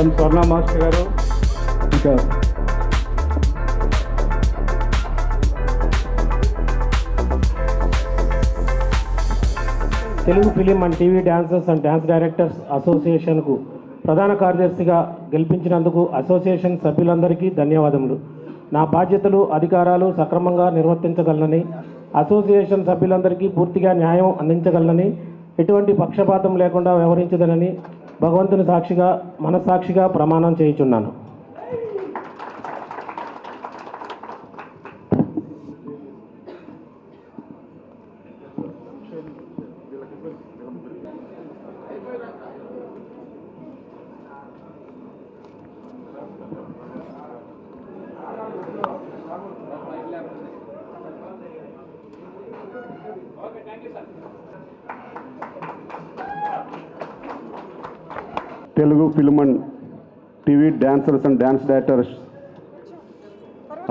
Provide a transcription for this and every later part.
Madam స్వర్ణ master గారు, ఇంకా Telugu film and TV dancers and dance directors అసోసియేషన్కు ప్రధాన కార్యదర్శిగా గెలిపించినందుకు అసోసియేషన్ సభ్యులందరికీ ధన్యవాదములు. నా బాధ్యతలు, అధికారాలు సక్రమంగా నిర్వర్తించగలనని, అసోసియేషన్ సభ్యులందరికీ పూర్తిగా న్యాయం అందించగలనని, ఎటువంటి పక్షపాతం లేకుండా వ్యవహరించదనని భగవంతుని సాక్షిగా, మనస్సాక్షిగా ప్రమాణం చేయుచున్నాను. Telugu film and TV dancers and dance directors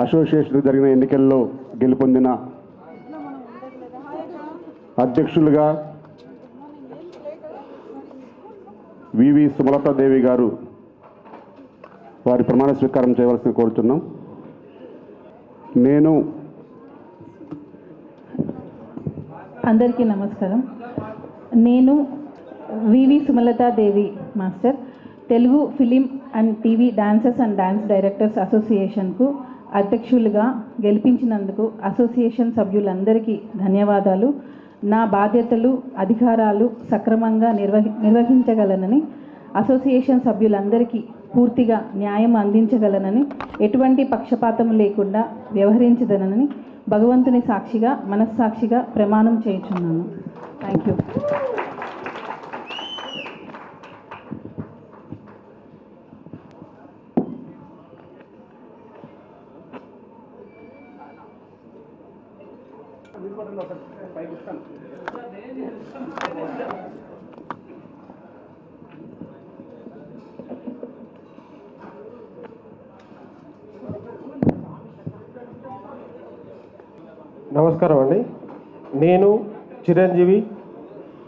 association జరిగిన ఎన్నికల్లో గెలుపొందిన అధ్యక్షులుగా వివి సుమలతాదేవి గారు వారి ప్రమాణ స్వీకారం చేయవలసింది కోరుతున్నాం. నేను అందరికీ నమస్కారం. నేను V V Sumalathadevi master, Telugu film and TV dancers and dance directors అసోసియేషన్కు అధ్యక్షులుగా గెలిపించినందుకు అసోసియేషన్ సభ్యులందరికీ ధన్యవాదాలు. నా బాధ్యతలు, అధికారాలు సక్రమంగా నిర్వహించగలనని, అసోసియేషన్ సభ్యులందరికీ పూర్తిగా న్యాయం అందించగలనని, ఎటువంటి పక్షపాతం లేకుండా వ్యవహరించదనని భగవంతుని సాక్షిగా, మనస్సాక్షిగా ప్రమాణం చేయుచున్నాను. Thank you. నమస్కారం అండి. నేను Chiranjeevi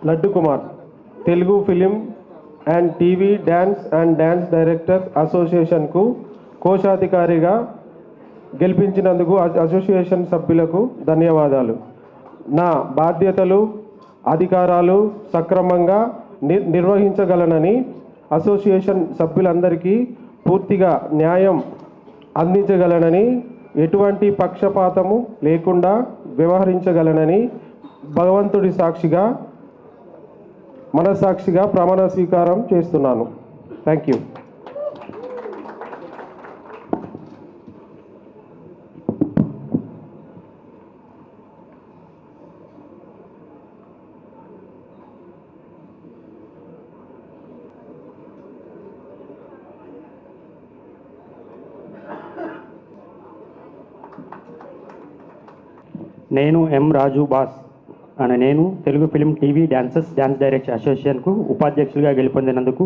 Laddu Kumar, Telugu film and TV dance and dance directors అసోసియేషన్కు కోశాధికారిగా గెలిపించినందుకు అసోసియేషన్ సభ్యులకు ధన్యవాదాలు. నా బాధ్యతలు, అధికారాలు సక్రమంగా నిర్వహించగలనని, అసోసియేషన్ సభ్యులందరికీ పూర్తిగా న్యాయం అందించగలనని, ఎటువంటి పక్షపాతము లేకుండా వ్యవహరించగలనని భగవంతుడి సాక్షిగా, మనస్సాక్షిగా ప్రమాణ స్వీకారం చేస్తున్నాను. Thank you. నేను ఎం రాజు బాస్ అనే నేను Telugu film TV dancers dance director అసోసియేషన్కు ఉపాధ్యక్షులుగా గెలుపొందినందుకు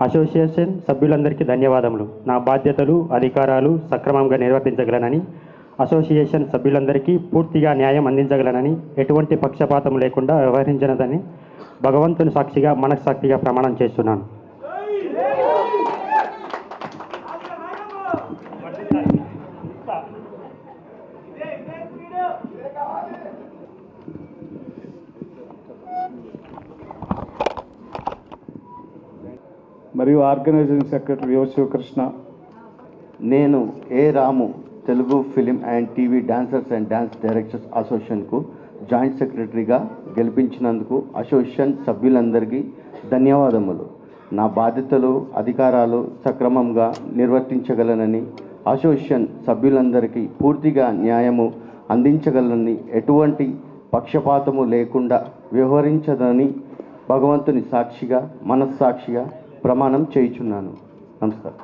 అసోసియేషన్ సభ్యులందరికీ ధన్యవాదములు. నా బాధ్యతలు, అధికారాలు సక్రమంగా నిర్వర్తించగలనని, అసోసియేషన్ సభ్యులందరికీ పూర్తిగా న్యాయం అందించగలనని, ఎటువంటి పక్షపాతం లేకుండా వ్యవహరించనదని భగవంతుని సాక్షిగా, మనస్సాక్షిగా ప్రమాణం చేస్తున్నాను. మరియు ఆర్గనైజింగ్ సెక్రటరీ యువ శివకృష్ణ. నేను A Ramu, Telugu film and TV dancers and dance directors అసోసియేషన్కు జాయింట్ సెక్రటరీగా గెలిపించినందుకు అసోసియేషన్ సభ్యులందరికీ ధన్యవాదములు. నా బాధ్యతలు, అధికారాలు సక్రమంగా నిర్వర్తించగలనని, అసోసియేషన్ సభ్యులందరికీ పూర్తిగా న్యాయము అందించగలనని, ఎటువంటి పక్షపాతము లేకుండా వ్యవహరించదని భగవంతుని సాక్షిగా, మనస్సాక్షిగా ప్రమాణం చేయుచున్నాను. నమస్కారం.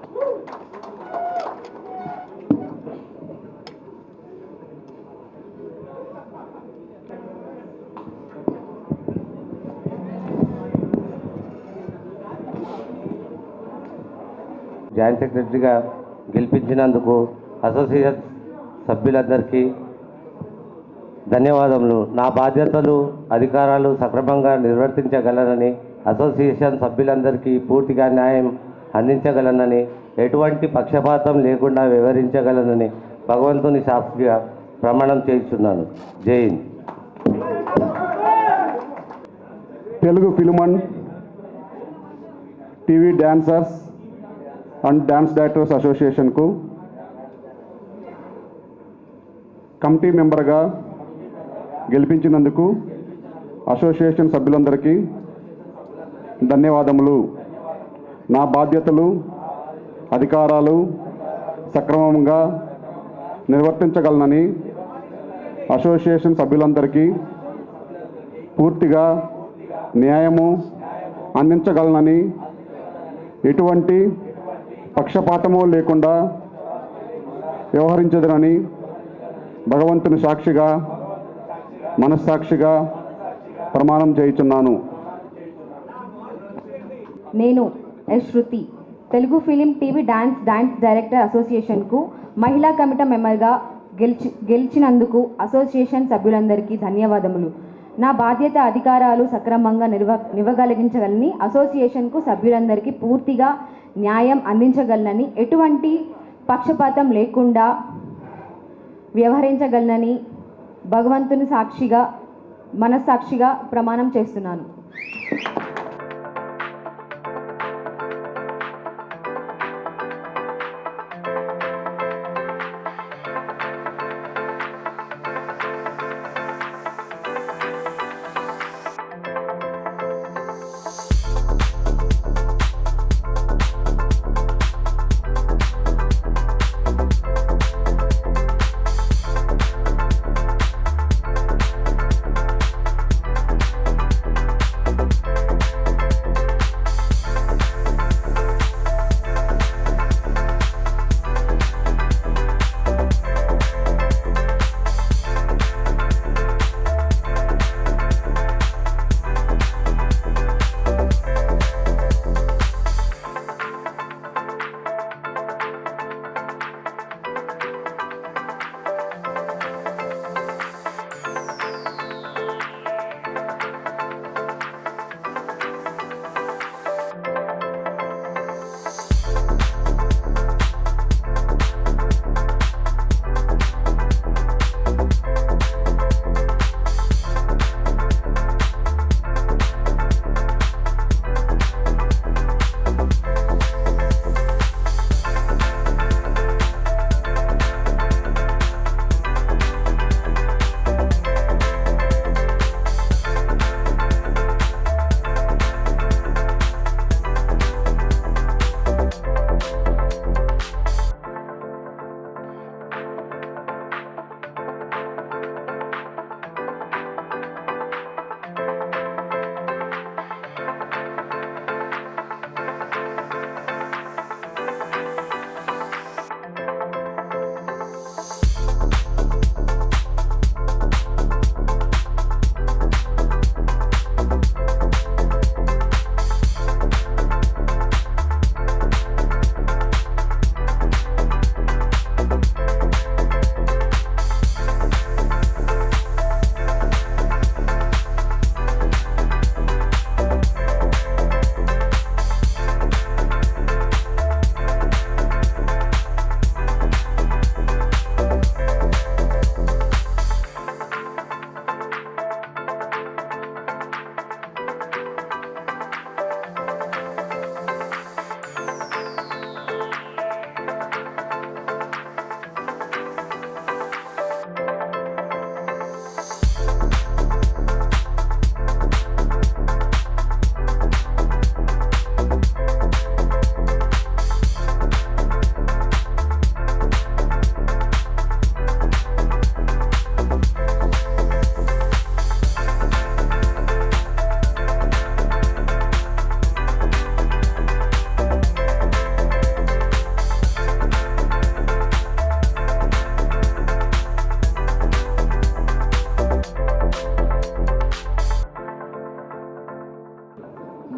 జాయింట్ సెక్రటరీగా గెలిపించినందుకు అసోసియేషన్ సభ్యులందరికీ ధన్యవాదములు. నా బాధ్యతలు, అధికారాలు సక్రమంగా నిర్వర్తించగలనని, అసోసియేషన్ సభ్యులందరికీ పూర్తిగా న్యాయం అందించగలనని, ఎటువంటి పక్షపాతం లేకుండా వివరించగలనని భగవంతుని సాక్షిగా ప్రమాణం చేస్తున్నాను. Jai Hind. Telugu film and TV dancers and dance directors అసోసియేషన్కు కమిటీ మెంబర్గా గెలిపించినందుకు అసోసియేషన్ సభ్యులందరికీ ధన్యవాదములు. నా బాధ్యతలు, అధికారాలు సక్రమంగా నిర్వర్తించగలనని అసోసియేషన్ సభ్యులందరికీ పూర్తిగా న్యాయము అందించగలనని, ఎటువంటి పక్షపాతము లేకుండా వ్యవహరించదనని భగవంతుని సాక్షిగా మనస్సాక్షిగా ప్రమాణం చేయుచున్నాను. నేను Shruti Telugu film TV dance director అసోసియేషన్కు మహిళా కమిటీ మెంబర్గా గెలిచినందుకు అసోసియేషన్ సభ్యులందరికీ ధన్యవాదములు. నా బాధ్యత, అధికారాలు సక్రమంగా నిర్వహించగలని, అసోసియేషన్కు సభ్యులందరికీ పూర్తిగా న్యాయం అందించగలనని, ఎటువంటి పక్షపాతం లేకుండా వ్యవహరించగలనని భగవంతుని సాక్షిగా మనస్సాక్షిగా ప్రమాణం చేస్తున్నాను.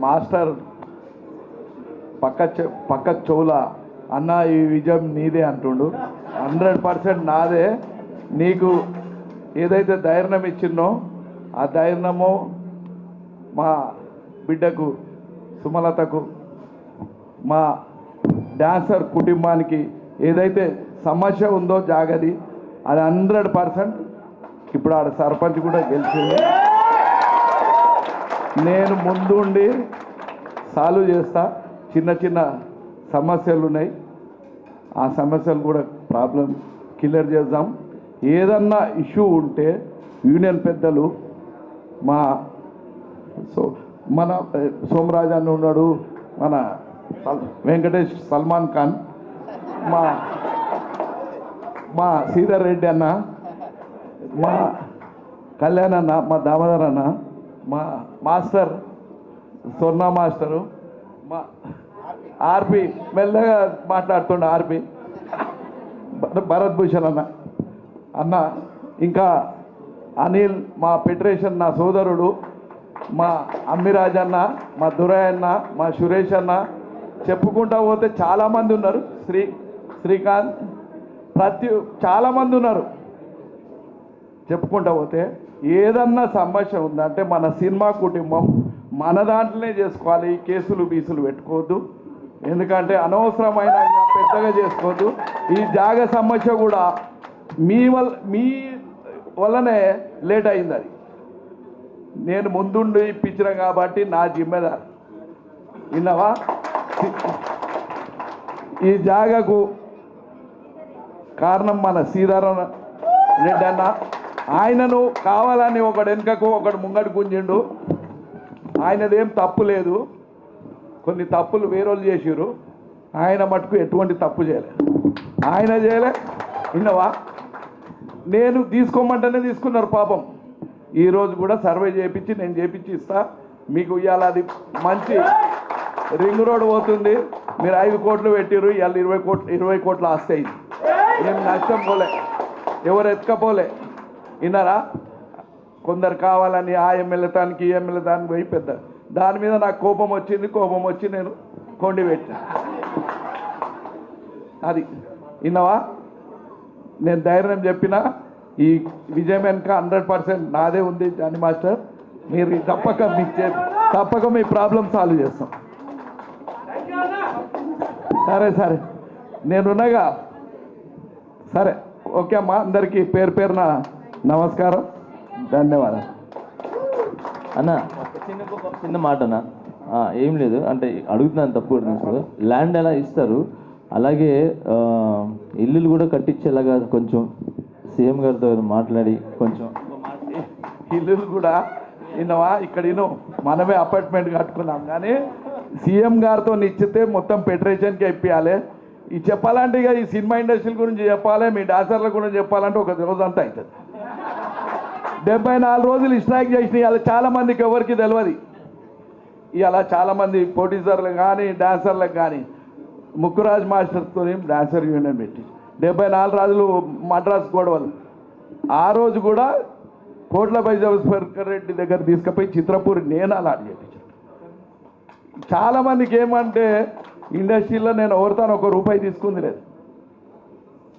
మాస్టర్ పక్క చెవుల అన్న ఈ విజయం నీదే అంటుండు. 100% నాదే. నీకు ఏదైతే ధైర్యం ఇచ్చినో ఆ ధైర్యము మా బిడ్డకు సుమలతకు మా డాన్సర్ కుటుంబానికి ఏదైతే సమస్య ఉందో జాగది అది 100%. ఇప్పుడు ఆడ సర్పంచ్ కూడా గెలిచింది. నేను ముందుండి సాల్వ్ చేస్తా. చిన్న చిన్న సమస్యలు ఉన్నాయి, ఆ సమస్యలు కూడా ప్రాబ్లం క్లియర్ చేద్దాం. ఏదన్నా ఇష్యూ ఉంటే యూనియన్ పెద్దలు మన సోమరాజు అన్న ఉన్నాడు, మన వెంకటేష్ సల్మాన్ ఖాన్, మా శ్రీధర్ రెడ్డి అన్న, మా కళ్యాణ్ అన్న, మా దామోదర్ అన్న, మా మాస్టర్ స్వర్ణ మాస్టరు, మా ఆర్పి మెల్లగా మాట్లాడుతుండే ఆర్పి భరత్ భూషణ్ అన్న, ఇంకా అనిల్, మా ఫెడరేషన్ నా సోదరుడు, మా అమ్మిరాజ్ అన్న, మా దురయ్య అన్న, మా సురేష్ అన్న, చెప్పుకుంటా పోతే చాలామంది ఉన్నారు. శ్రీకాంత్, చాలామంది ఉన్నారు. చెప్పుకుంటా పోతే ఏదన్నా సమస్య ఉందంటే మన సినిమా కుటుంబం మన దాంట్లోనే చేసుకోవాలి. కేసులు బీసులు పెట్టుకోవద్దు, ఎందుకంటే అనవసరమైన పెద్దగా చేసుకోవద్దు. ఈ జాగ సమస్య కూడా మీ వల్లనే లేట్ అయింది. అది నేను ముందుండి ఇప్పించిన కాబట్టి నా జిమ్మెదారు. విన్నావా? ఈ జాగకు కారణం మన శ్రీధరన్ రెడ్డి అన్న. ఆయనను కావాలని ఒకడు వెనుకకు ఒకడు ముంగడు గుంజిండు. ఆయనదేం తప్పు లేదు, కొన్ని తప్పులు వేరోళ్ళు చేసిరు. ఆయన మటుకు ఎటువంటి తప్పు చేయలే, ఆయన చేయలే. విన్నవా? నేను తీసుకోమంటేనే తీసుకున్నారు పాపం. ఈరోజు కూడా సర్వే చేయించి నేను చేయించి ఇస్తా మీకు. ఇవాళ అది మంచి రింగ్ రోడ్ పోతుంది. మీరు 5 కోట్లు పెట్టిరు, ఇవాళ 20 కోట్లు ఆస్తి అయింది. నేను నష్టం పోలే, ఎవరు ఎత్తుకపోలే. విన్నారా? కొందరు కావాలని ఆ ఎమ్మెల్యే దానికి ఈ ఎమ్మెల్యే దానికి పోయి పెద్ద దాని మీద నాకు కోపం వచ్చి నేను కొండి పెట్టా. అది విన్నావా? నేను ధైర్యం చెప్పిన ఈ విజయం వెనుక 100% నాదే ఉంది జానీ మాస్టర్. మీరు తప్పక మీ ప్రాబ్లం సాల్వ్ చేస్తాం. సరే నేనున్నగా. సరే, ఓకే అమ్మా. అందరికీ పేరున నమస్కారం, ధన్యవాదాలు. అన్న చిన్న మాట అన్న, ఏం లేదు అంటే అడుగుతున్నాను, తప్పు కూడా. ల్యాండ్ ఎలా ఇస్తారు, అలాగే ఇల్లులు కూడా కట్టించేలాగా కొంచెం సీఎం గారితో మాట్లాడి కొంచెం ఇల్లులు కూడా విన్నావా? ఇక్కడ మనమే అపార్ట్మెంట్ కట్టుకున్నాం, కానీ సీఎం గారితో నిచ్చితే మొత్తం ఫెడరేషన్కి ఇప్పించాలి. ఇది చెప్పాలంటే ఇక ఈ సినిమా ఇండస్ట్రీ గురించి చెప్పాలి, మీ డాన్సర్ల గురించి చెప్పాలంటే ఒక రోజంతా అవుతుంది. 74 రోజులు స్ట్రైక్ చేసినాయి. అలా చాలామందికి ఎవరికి తెలియదు. ఇలా చాలామంది ప్రొడ్యూసర్లు కానీ డాన్సర్లకు కానీ ముక్కురాజ్ మాస్టర్తో డాన్సర్ యూనియన్ పెట్టి 74 రోజులు మద్రాస్ గొడవలు. ఆ రోజు కూడా కోట్లపై జవస్కర్ రెడ్డి దగ్గర తీసుకుపోయి చిత్రపూరి నేను అలాంటి చేయించాను. చాలామందికి ఏమంటే ఇండస్ట్రీలో నేను ఎవరితో 1 రూపాయి తీసుకుంది లేదు.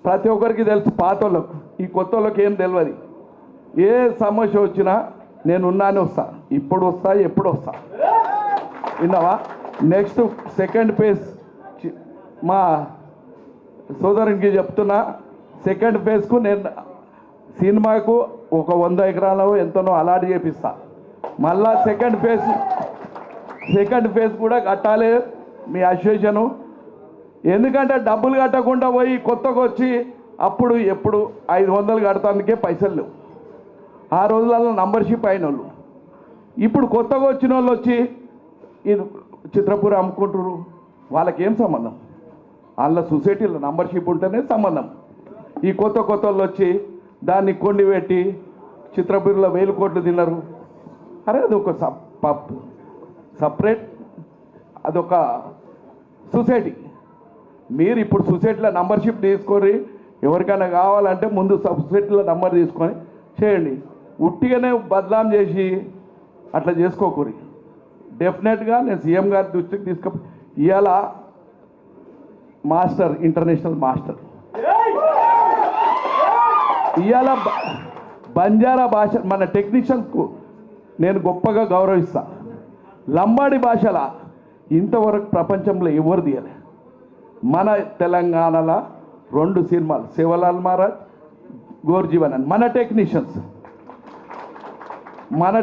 ప్రతి ఒక్కరికి తెలుసు, పాత వాళ్ళకు. ఈ కొత్త వాళ్ళకి ఏం తెలియదు. ఏ సమస్య వచ్చినా నేను ఉన్నానే వస్తా, ఇప్పుడు వస్తా, ఎప్పుడు వస్తా. విన్నావా? నెక్స్ట్ సెకండ్ ఫేజ్ మా సోదరునికి చెప్తున్నా. సెకండ్ ఫేజ్కు నేను సినిమాకు ఒక 100 ఎకరాలు ఎంతనో అలాట్ చేపిస్తా. మళ్ళా సెకండ్ ఫేజ్ కూడా కట్టాలి మీ అసోసియేషను. ఎందుకంటే డబ్బులు కట్టకుండా పోయి కొత్తగా వచ్చి అప్పుడు ఎప్పుడు 500 కడతానికే పైసలు లేవు. ఆ రోజులలో నంబర్షిప్ అయిన వాళ్ళు. ఇప్పుడు కొత్తగా వచ్చిన వాళ్ళు వచ్చి ఇది చిత్రపూర్ అమ్ముకుంటారు. వాళ్ళకేం సంబంధం? వాళ్ళ సొసైటీలో నంబర్షిప్ ఉంటేనే సంబంధం. ఈ కొత్త వాళ్ళు వచ్చి దాన్ని కొండి పెట్టి చిత్రపూర్లో 1000 కోట్లు తిన్నారు. అరే అదొక సపరేట్, అదొక సొసైటీ. మీరు ఇప్పుడు సొసైటీలో నంబర్షిప్ తీసుకొని ఎవరికైనా కావాలంటే ముందు సొసైటీలో నంబర్ తీసుకొని చేయండి. ఉట్టిగానే బదలాం చేసి అట్లా చేసుకోకూరి. డెఫినెట్గా నేను సీఎం గారి దృష్టికి ఇవాళ మాస్టర్, ఇంటర్నేషనల్ మాస్టర్, ఇవాళ బంజారా భాష మన టెక్నీషియన్స్కు నేను గొప్పగా గౌరవిస్తా. లంబాడి భాషల ఇంతవరకు ప్రపంచంలో ఎవరు తీయలే. మన తెలంగాణలో 2 సినిమాలు, శివలాల్ మహారాజ్, గోర్జీవన్ అని మన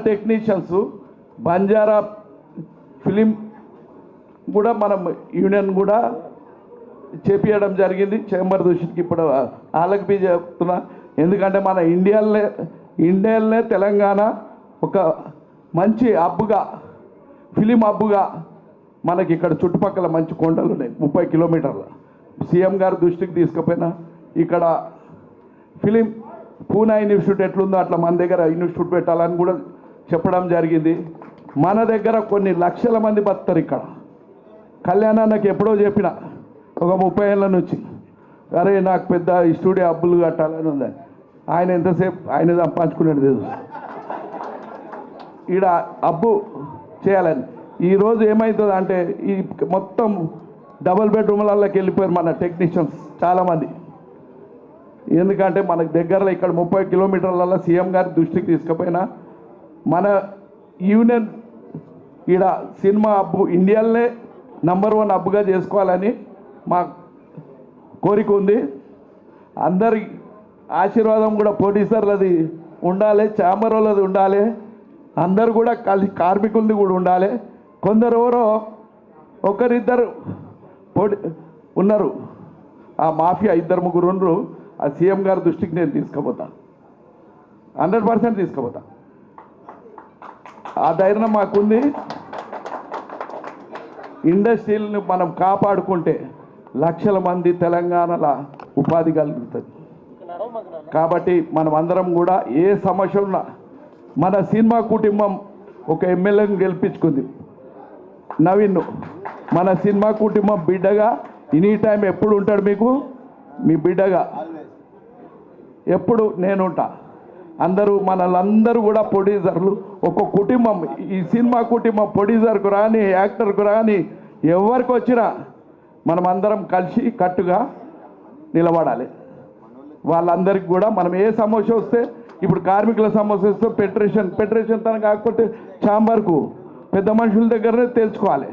టెక్నీషియన్స్ బంజారా ఫిలిం కూడా మనం యూనియన్ కూడా చేపించడం జరిగింది. చేంబర్ దృష్టికి ఇప్పుడు వాళ్ళకి బి చెప్తున్నా, ఎందుకంటే మన ఇండియాలోనే తెలంగాణ ఒక మంచి హబ్గా, ఫిలిం హబ్గా మనకి ఇక్కడ చుట్టుపక్కల మంచి కొండలు ఉన్నాయి 30 కిలోమీటర్ల. సీఎం గారి దృష్టికి తీసుకుపోయినా ఇక్కడ ఫిలిం పూనా ఇన్స్టిట్యూట్ ఎట్లుందో అట్లా మన దగ్గర ఇన్స్టిట్యూట్ పెట్టాలని కూడా చెప్పడం జరిగింది. మన దగ్గర కొన్ని లక్షల మంది బతుకుతారు ఇక్కడ. కళ్యాణానికి ఎప్పుడో చెప్పిన ఒక 30 ఏళ్ళ నుంచి, అరే నాకు పెద్ద స్టూడియో హబ్బులు కట్టాలని ఉందని. ఆయన ఎంతసేపు ఆయన సంపాదించుకునేది లేదు, ఈడ హబ్బు చేయాలని. ఈరోజు ఏమవుతుంది అంటే ఈ మొత్తం డబుల్ బెడ్రూమ్లకి వెళ్ళిపోయారు మన టెక్నీషియన్స్ చాలామంది. ఎందుకంటే మనకు దగ్గరలో ఇక్కడ 30 కిలోమీటర్లలో సీఎం గారి దృష్టికి తీసుకుపోయినా మన యూనియన్ ఈడ సినిమా హబ్బు ఇండియాలోనే నంబర్ 1 హబ్గా చేసుకోవాలని మా కోరిక ఉంది. అందరి ఆశీర్వాదం కూడా ప్రొడ్యూసర్లది ఉండాలి, ఛాంబర్ వాళ్ళది ఉండాలి, అందరు కూడా కలిసి కార్మికులది కూడా ఉండాలి. కొందరు ఎవరో ఒకరిద్దరు ఉన్నారు, ఆ మాఫియా 2-3 ఉన్నారు. ఆ సీఎం గారి దృష్టికి నేను తీసుకుపోతాను, 100% తీసుకుపోతా. ఆ ధైర్యం మాకుంది. ఇండస్ట్రీలను మనం కాపాడుకుంటే లక్షల మంది తెలంగాణలో ఉపాధి కలుగుతుంది. కాబట్టి మనం అందరం కూడా ఏ సమస్య ఉన్నా, మన సినిమా కుటుంబం ఒక ఎమ్మెల్యేని గెలిపించుకుంది నవీన్. మన సినిమా కుటుంబం బిడ్డగా ఎనీ టైం ఎప్పుడు ఉంటాడు మీకు, మీ బిడ్డగా ఎప్పుడు నేనుంటా. మనలందరూ కూడా ప్రొడ్యూసర్లు, ఒక కుటుంబం. ఈ సినిమా కుటుంబం ప్రొడ్యూసర్కు రాని, యాక్టర్కు రాని, ఎవరికి వచ్చినా మనం అందరం కలిసి కట్టుగా నిలబడాలి. వాళ్ళందరికీ కూడా మనం ఏ సమస్య వస్తే, ఇప్పుడు కార్మికుల సమస్య వస్తే ఫెడరేషన్ తన కాకపోతే ఛాంబర్కు పెద్ద మనుషుల దగ్గరనే తెలుసుకోవాలి.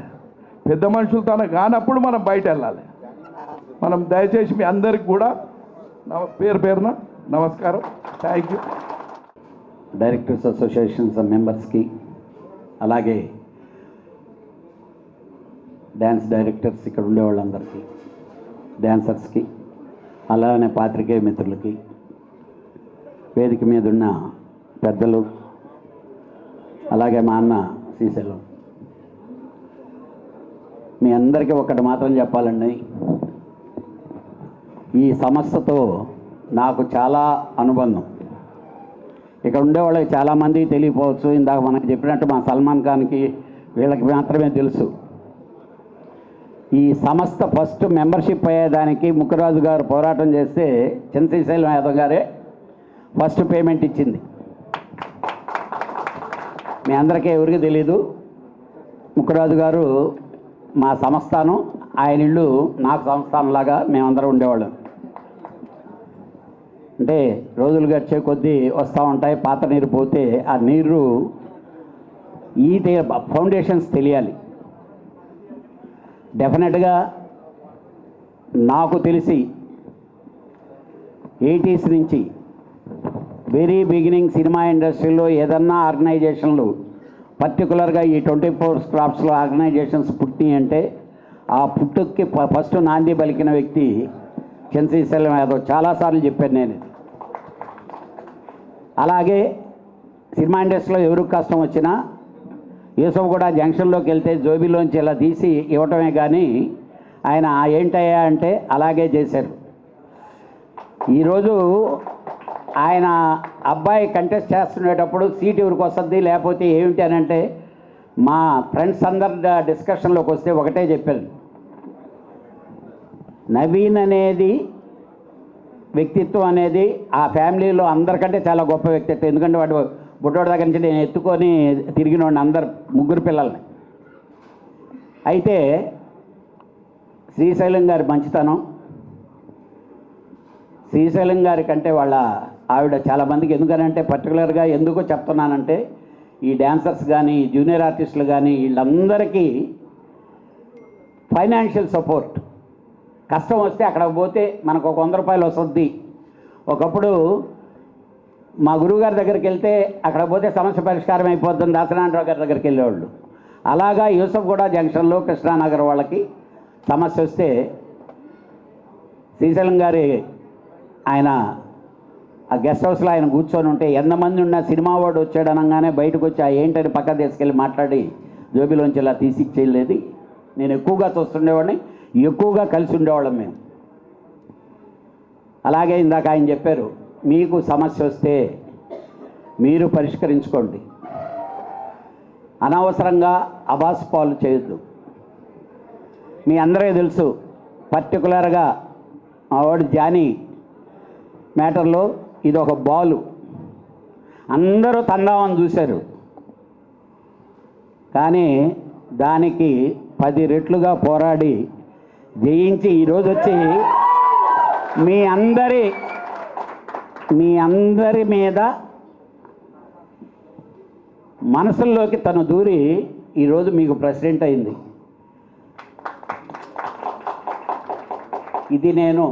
పెద్ద మనుషులు తన కానప్పుడు మనం బయట వెళ్ళాలి. మనం దయచేసి మీ అందరికి కూడా పేరున నమస్కారం. Thank you. డైరెక్టర్స్ అసోసియేషన్స్ మెంబర్స్కి, అలాగే డ్యాన్స్ డైరెక్టర్స్ ఇక్కడ ఉండే వాళ్ళందరికీ, డ్యాన్సర్స్కి, అలానే పాత్రికేయ మిత్రులకి, వేదిక మీద ఉన్న పెద్దలు, అలాగే మా అన్న శ్రీశైలం, మీ అందరికీ ఒకటి మాత్రం చెప్పాలండి. ఈ సంస్థతో నాకు చాలా అనుబంధం. ఇక్కడ ఉండేవాళ్ళకి చాలామందికి తెలియకపోవచ్చు. ఇందాక మనకు చెప్పినట్టు మా సల్మాన్ ఖాన్కి వీళ్ళకి మాత్రమే తెలుసు. ఈ సంస్థ ఫస్ట్ మెంబర్షిప్ అయ్యేదానికి ముక్కరాజు గారు పోరాటం చేస్తే శ్రీశైలం యాదవ్ గారే ఫస్ట్ పేమెంట్ ఇచ్చింది. మీ అందరికీ ఎవరికి తెలీదు. ముక్కరాజు గారు మా సంస్థానం, ఆయన ఇల్లు నాకు సంస్థానంలాగా మేమందరం ఉండేవాళ్ళం. అంటే రోజులు గడిచే కొద్దీ వస్తూ ఉంటాయి, పాత నీరు పోతే ఆ నీరు ఈ ఫౌండేషన్స్ తెలియాలి. డెఫినెట్గా నాకు తెలిసి 80s నుంచి వెరీ బిగినింగ్ సినిమా ఇండస్ట్రీలో ఏదన్నా ఆర్గనైజేషన్లు, పర్టికులర్గా ఈ 24 క్రాఫ్ట్స్లో ఆర్గనైజేషన్స్ పుట్టి అంటే ఆ పుట్టుకి ఫస్ట్ నాంది పలికిన వ్యక్తి శ్రీశైలం యాదవ్. చాలాసార్లు చెప్పాను నేను. అలాగే సినిమా ఇండస్ట్రీలో ఎవరికి కష్టం వచ్చినా యూసఫ్ కూడా జంక్షన్లోకి వెళ్తే జోబీలోంచి ఇలా తీసి ఇవ్వటమే కానీ ఆయన ఏంటయ్యా అంటే అలాగే చేశారు. ఈరోజు ఆయన అబ్బాయి కంటెస్ట్ చేస్తునేటప్పుడు సీట్ ఎవరికి వస్తుంది లేకపోతే ఏమిటి అని అంటే మా ఫ్రెండ్స్ అందరు డిస్కషన్లోకి వస్తే ఒకటే చెప్పారు, నవీన్ అనేది వ్యక్తిత్వం అనేది ఆ ఫ్యామిలీలో అందరికంటే చాలా గొప్ప వ్యక్తిత్వం. ఎందుకంటే వాడు బుడ్డోడి దగ్గర నుంచి నేను ఎత్తుకొని తిరిగినోడిని అందరు 3 పిల్లల్ని. అయితే శ్రీశైలం గారి మంచితనం, శ్రీశైలం గారి కంటే వాళ్ళ ఆవిడ చాలామందికి, ఎందుకనంటే పర్టికులర్గా ఎందుకో చెప్తున్నానంటే ఈ డ్యాన్సర్స్ కానీ జూనియర్ ఆర్టిస్టులు కానీ వీళ్ళందరికీ ఫైనాన్షియల్ సపోర్ట్. కష్టం వస్తే అక్కడ పోతే మనకు ఒక 100 రూపాయలు వస్తుంది. ఒకప్పుడు మా గురువుగారి దగ్గరికి వెళ్తే అక్కడ పోతే సమస్య పరిష్కారం అయిపోతుంది, దాసనారాయణరావు గారి దగ్గరికి వెళ్ళేవాళ్ళు. అలాగా యూసఫ్గూడ జంక్షన్లో కృష్ణానగర్ వాళ్ళకి సమస్య వస్తే శ్రీశైలం గారి ఆయన ఆ గెస్ట్ హౌస్లో ఆయన కూర్చొని ఉంటే ఎంతమంది ఉన్న సినిమా వాడు వచ్చాడు అనగానే బయటకు వచ్చి ఆ ఏంటని పక్క తీసుకెళ్ళి మాట్లాడి జోబీలోంచి ఇలా తీసిచ్చేయలేదు. నేను ఎక్కువగా చూస్తుండేవాడిని, ఎక్కువగా కలిసి ఉండేవాళ్ళం మేము. అలాగే ఇందాక ఆయన చెప్పారు, మీకు సమస్య వస్తే మీరు పరిష్కరించుకోండి, అనవసరంగా అబాస్పాలు చేయొద్దు. మీ అందరికీ తెలుసు, పర్టికులర్గా మా వాడు జానీ మ్యాటర్లో ఇది ఒక బాలు. అందరూ తందామని చూశారు, కానీ దానికి 10 రెట్లుగా పోరాడి జయించి ఈరోజు వచ్చి మీ అందరి మీద మనసుల్లోకి తను దూరి ఈరోజు మీకు ప్రెసిడెంట్ అయింది. ఇది నేను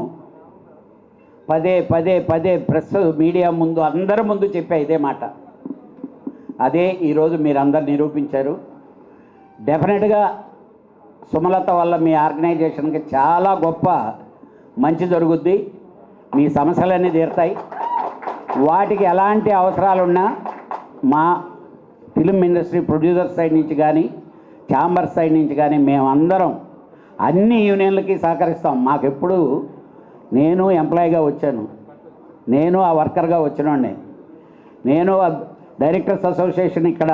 పదే ప్రెస్ మీడియా ముందు అందరి ముందు చెప్పా ఇదే మాట. అదే ఈరోజు మీరందరు నిరూపించారు. డెఫినెట్గా సుమలత వల్ల మీ ఆర్గనైజేషన్కి చాలా గొప్ప మంచి జరుగుద్ది. మీ సమస్యలన్నీ తీరుతాయి. వాటికి ఎలాంటి అవసరాలున్నా మా ఫిలిం ఇండస్ట్రీ ప్రొడ్యూసర్ సైడ్ నుంచి కానీ ఛాంబర్ సైడ్ నుంచి కానీ మేమందరం అన్ని యూనియన్లకి సహకరిస్తాం. మాకెప్పుడు నేను ఎంప్లాయీగా వచ్చాను, నేను ఆ వర్కర్గా వచ్చినోడిని, నేను డైరెక్టర్స్ అసోసియేషన్ ఇక్కడ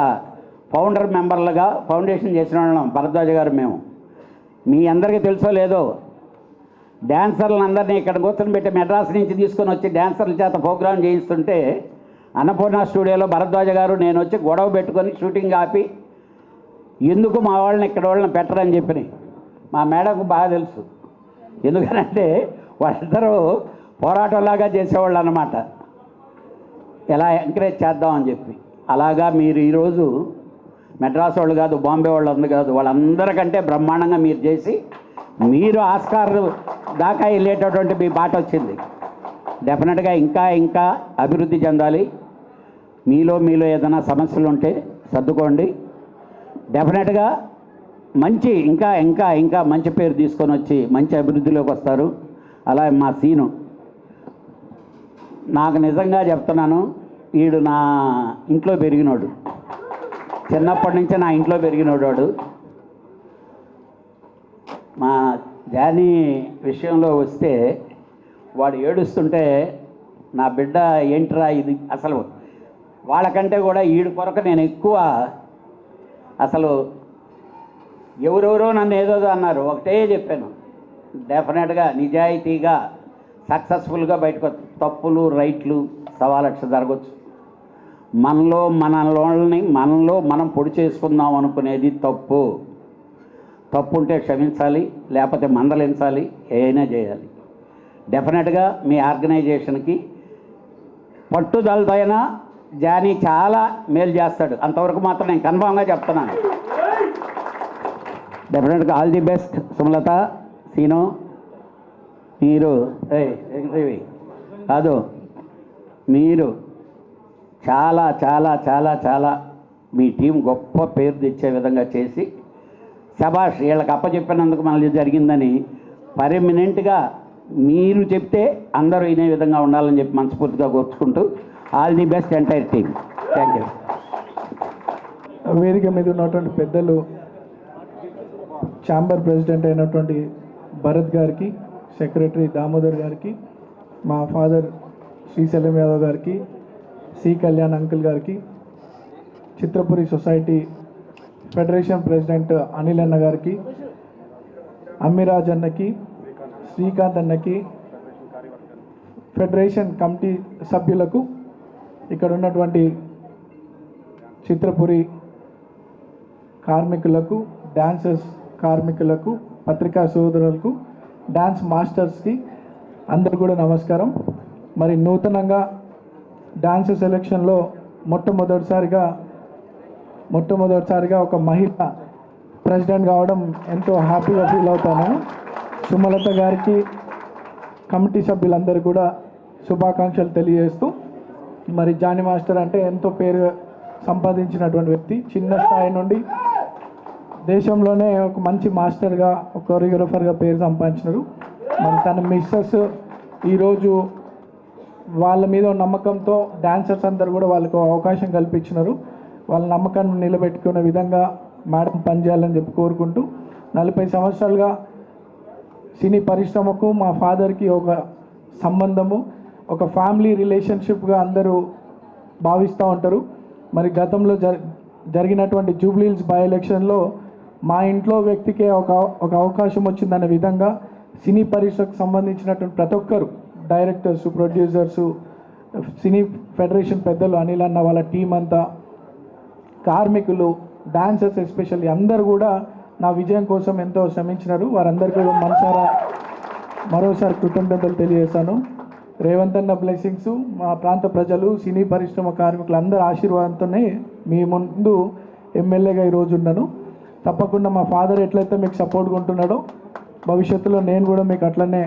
ఫౌండర్ మెంబర్లుగా ఫౌండేషన్ చేసిన వాళ్ళం భరద్వాజ గారు మేము. మీ అందరికీ తెలుసో లేదో, డ్యాన్సర్లను అందరినీ ఇక్కడ కూర్చొని పెట్టి మెడ్రాస్ నుంచి తీసుకొని వచ్చి డ్యాన్సర్ల చేత ప్రోగ్రామ్ చేయిస్తుంటే అన్నపూర్ణ స్టూడియోలో భరద్వాజ గారు నేను వచ్చి గొడవ పెట్టుకొని షూటింగ్ ఆపి ఎందుకు మా వాళ్ళని ఇక్కడ వాళ్ళని పెట్టరని చెప్పి మా మేడంకు బాగా తెలుసు. ఎందుకనంటే వాళ్ళిద్దరూ పోరాటంలాగా చేసేవాళ్ళు అన్నమాట, ఎలా ఎంకరేజ్ చేద్దామని చెప్పి. అలాగా మీరు ఈరోజు మెడ్రాస్ వాళ్ళు కాదు, బాంబే వాళ్ళు ఉంది కాదు, వాళ్ళందరికంటే బ్రహ్మాండంగా మీరు చేసి మీరు ఆస్కార్ దాకా వెళ్ళేటటువంటి మీ బాట వచ్చింది. డెఫినెట్గా ఇంకా అభివృద్ధి చెందాలి. మీలో ఏదైనా సమస్యలు ఉంటే సర్దుకోండి. డెఫినెట్గా మంచి ఇంకా మంచి పేరు తీసుకొని వచ్చి మంచి అభివృద్ధిలోకి వస్తారు. అలా మా సీను, నాకు నిజంగా చెప్తున్నాను, వీడు నా ఇంట్లో పెరిగినోడు, చిన్నప్పటి నుంచే నా ఇంట్లో పెరిగినోడు వాడు. మా జానీ విషయంలో వస్తే వాడు ఏడుస్తుంటే నా బిడ్డ ఏంట్రా ఇది, అసలు వాళ్ళకంటే కూడా వీడి కొరకు నేను ఎక్కువ, అసలు ఎవరెవరో నన్ను ఏదో అన్నారు, ఒకటే చెప్పాను, డెఫినెట్గా నిజాయితీగా సక్సెస్ఫుల్గా బయటకు తప్పులు రైట్లు 1,000,000 జరగచ్చు. మనలో మనం పొడి చేసుకుందాం అనుకునేది తప్పు ఉంటే క్షమించాలి, లేకపోతే మందలించాలి, ఏమైనా చేయాలి. డెఫినెట్గా మీ ఆర్గనైజేషన్కి పట్టుదలతో అయినా జానీ చాలా మేలు చేస్తాడు, అంతవరకు మాత్రం నేను కన్ఫామ్గా చెప్తున్నాను. డెఫినెట్గా all the best Sumalatha, Seenu. మీరు కాదు, మీరు చాలా చాలా చాలా చాలా మీ టీం గొప్ప పేరు తెచ్చే విధంగా చేసి శభాష్ వీళ్ళకి అప్పచెప్పినందుకు మనది జరిగిందని పర్మనెంట్గా మీరు చెప్తే అందరూ వినే విధంగా ఉండాలని చెప్పి మనస్ఫూర్తిగా కోరుచుకుంటూ all the best entire team. Thank you. వేదిక మీద ఉన్నటువంటి పెద్దలు, ఛాంబర్ ప్రెసిడెంట్ అయినటువంటి భరత్ గారికి, సెక్రటరీ దామోదర్ గారికి, మా ఫాదర్ శ్రీశైలం యాదవ్ గారికి, సి కళ్యాణ్ అంకుల్ గారికి, Chitrapuri society federation president Anil అన్న గారికి, అమ్మిరాజ్ అన్నకి, శ్రీకాంత్ అన్నకి, ఫెడరేషన్ కమిటీ సభ్యులకు, ఇక్కడ ఉన్నటువంటి చిత్రపురి కార్మికులకు, డాన్సర్స్ కార్మికులకు, పత్రికా సోదరులకు, డాన్స్ మాస్టర్స్కి అందరు కూడా నమస్కారం. మరి నూతనంగా డాన్స్ సెలక్షన్లో మొట్టమొదటిసారిగా ఒక మహిళ ప్రెసిడెంట్ కావడం ఎంతో హ్యాపీగా ఫీల్ అవుతాను. సుమలత గారికి కమిటీ సభ్యులందరూ కూడా శుభాకాంక్షలు తెలియజేస్తూ, మరి జానీ మాస్టర్ అంటే ఎంతో పేరు సంపాదించినటువంటి వ్యక్తి. చిన్న స్థాయి నుండి దేశంలోనే ఒక మంచి మాస్టర్గా, ఒక కొరియోగ్రఫర్గా పేరు సంపాదించినారు. మరి తన మిస్సెస్ ఈరోజు వాళ్ళ మీద నమ్మకంతో డాన్సర్స్ అందరూ కూడా వాళ్ళకు అవకాశం కల్పించినారు. వాళ్ళ నమ్మకాన్ని నిలబెట్టుకునే విధంగా మేడం పనిచేయాలని చెప్పి కోరుకుంటూ, 40 సంవత్సరాలుగా సినీ పరిశ్రమకు మా ఫాదర్కి ఒక సంబంధము, ఒక ఫ్యామిలీ రిలేషన్షిప్గా అందరూ భావిస్తూ ఉంటారు. మరి గతంలో జరిగినటువంటి జూబ్లీహిల్స్ బై ఎలక్షన్లో మా ఇంట్లో వ్యక్తికే ఒక అవకాశం వచ్చిందనే విధంగా సినీ పరిశ్రమకు సంబంధించినటువంటి ప్రతి ఒక్కరు, డైరెక్టర్స్, ప్రొడ్యూసర్సు, సినీ ఫెడరేషన్ పెద్దలు, అనిల్ అన్న వాళ్ళ టీం అంతా, కార్మికులు, డాన్సర్స్ ఎస్పెషల్లీ అందరూ కూడా నా విజయం కోసం ఎంతో శ్రమించినారు. వారందరికీ మనసారా మరోసారి కృతజ్ఞతలు తెలియజేశాను. రేవంత్ అన్న బ్లెస్సింగ్స్, మా ప్రాంత ప్రజలు, సినీ పరిశ్రమ కార్మికులు అందరి ఆశీర్వాదంతోనే మీ ముందు ఎమ్మెల్యేగా ఈరోజు ఉన్నాను. తప్పకుండా మా ఫాదర్ ఎట్లయితే మీకు సపోర్ట్గా ఉంటున్నాడో భవిష్యత్తులో నేను కూడా మీకు అట్లనే,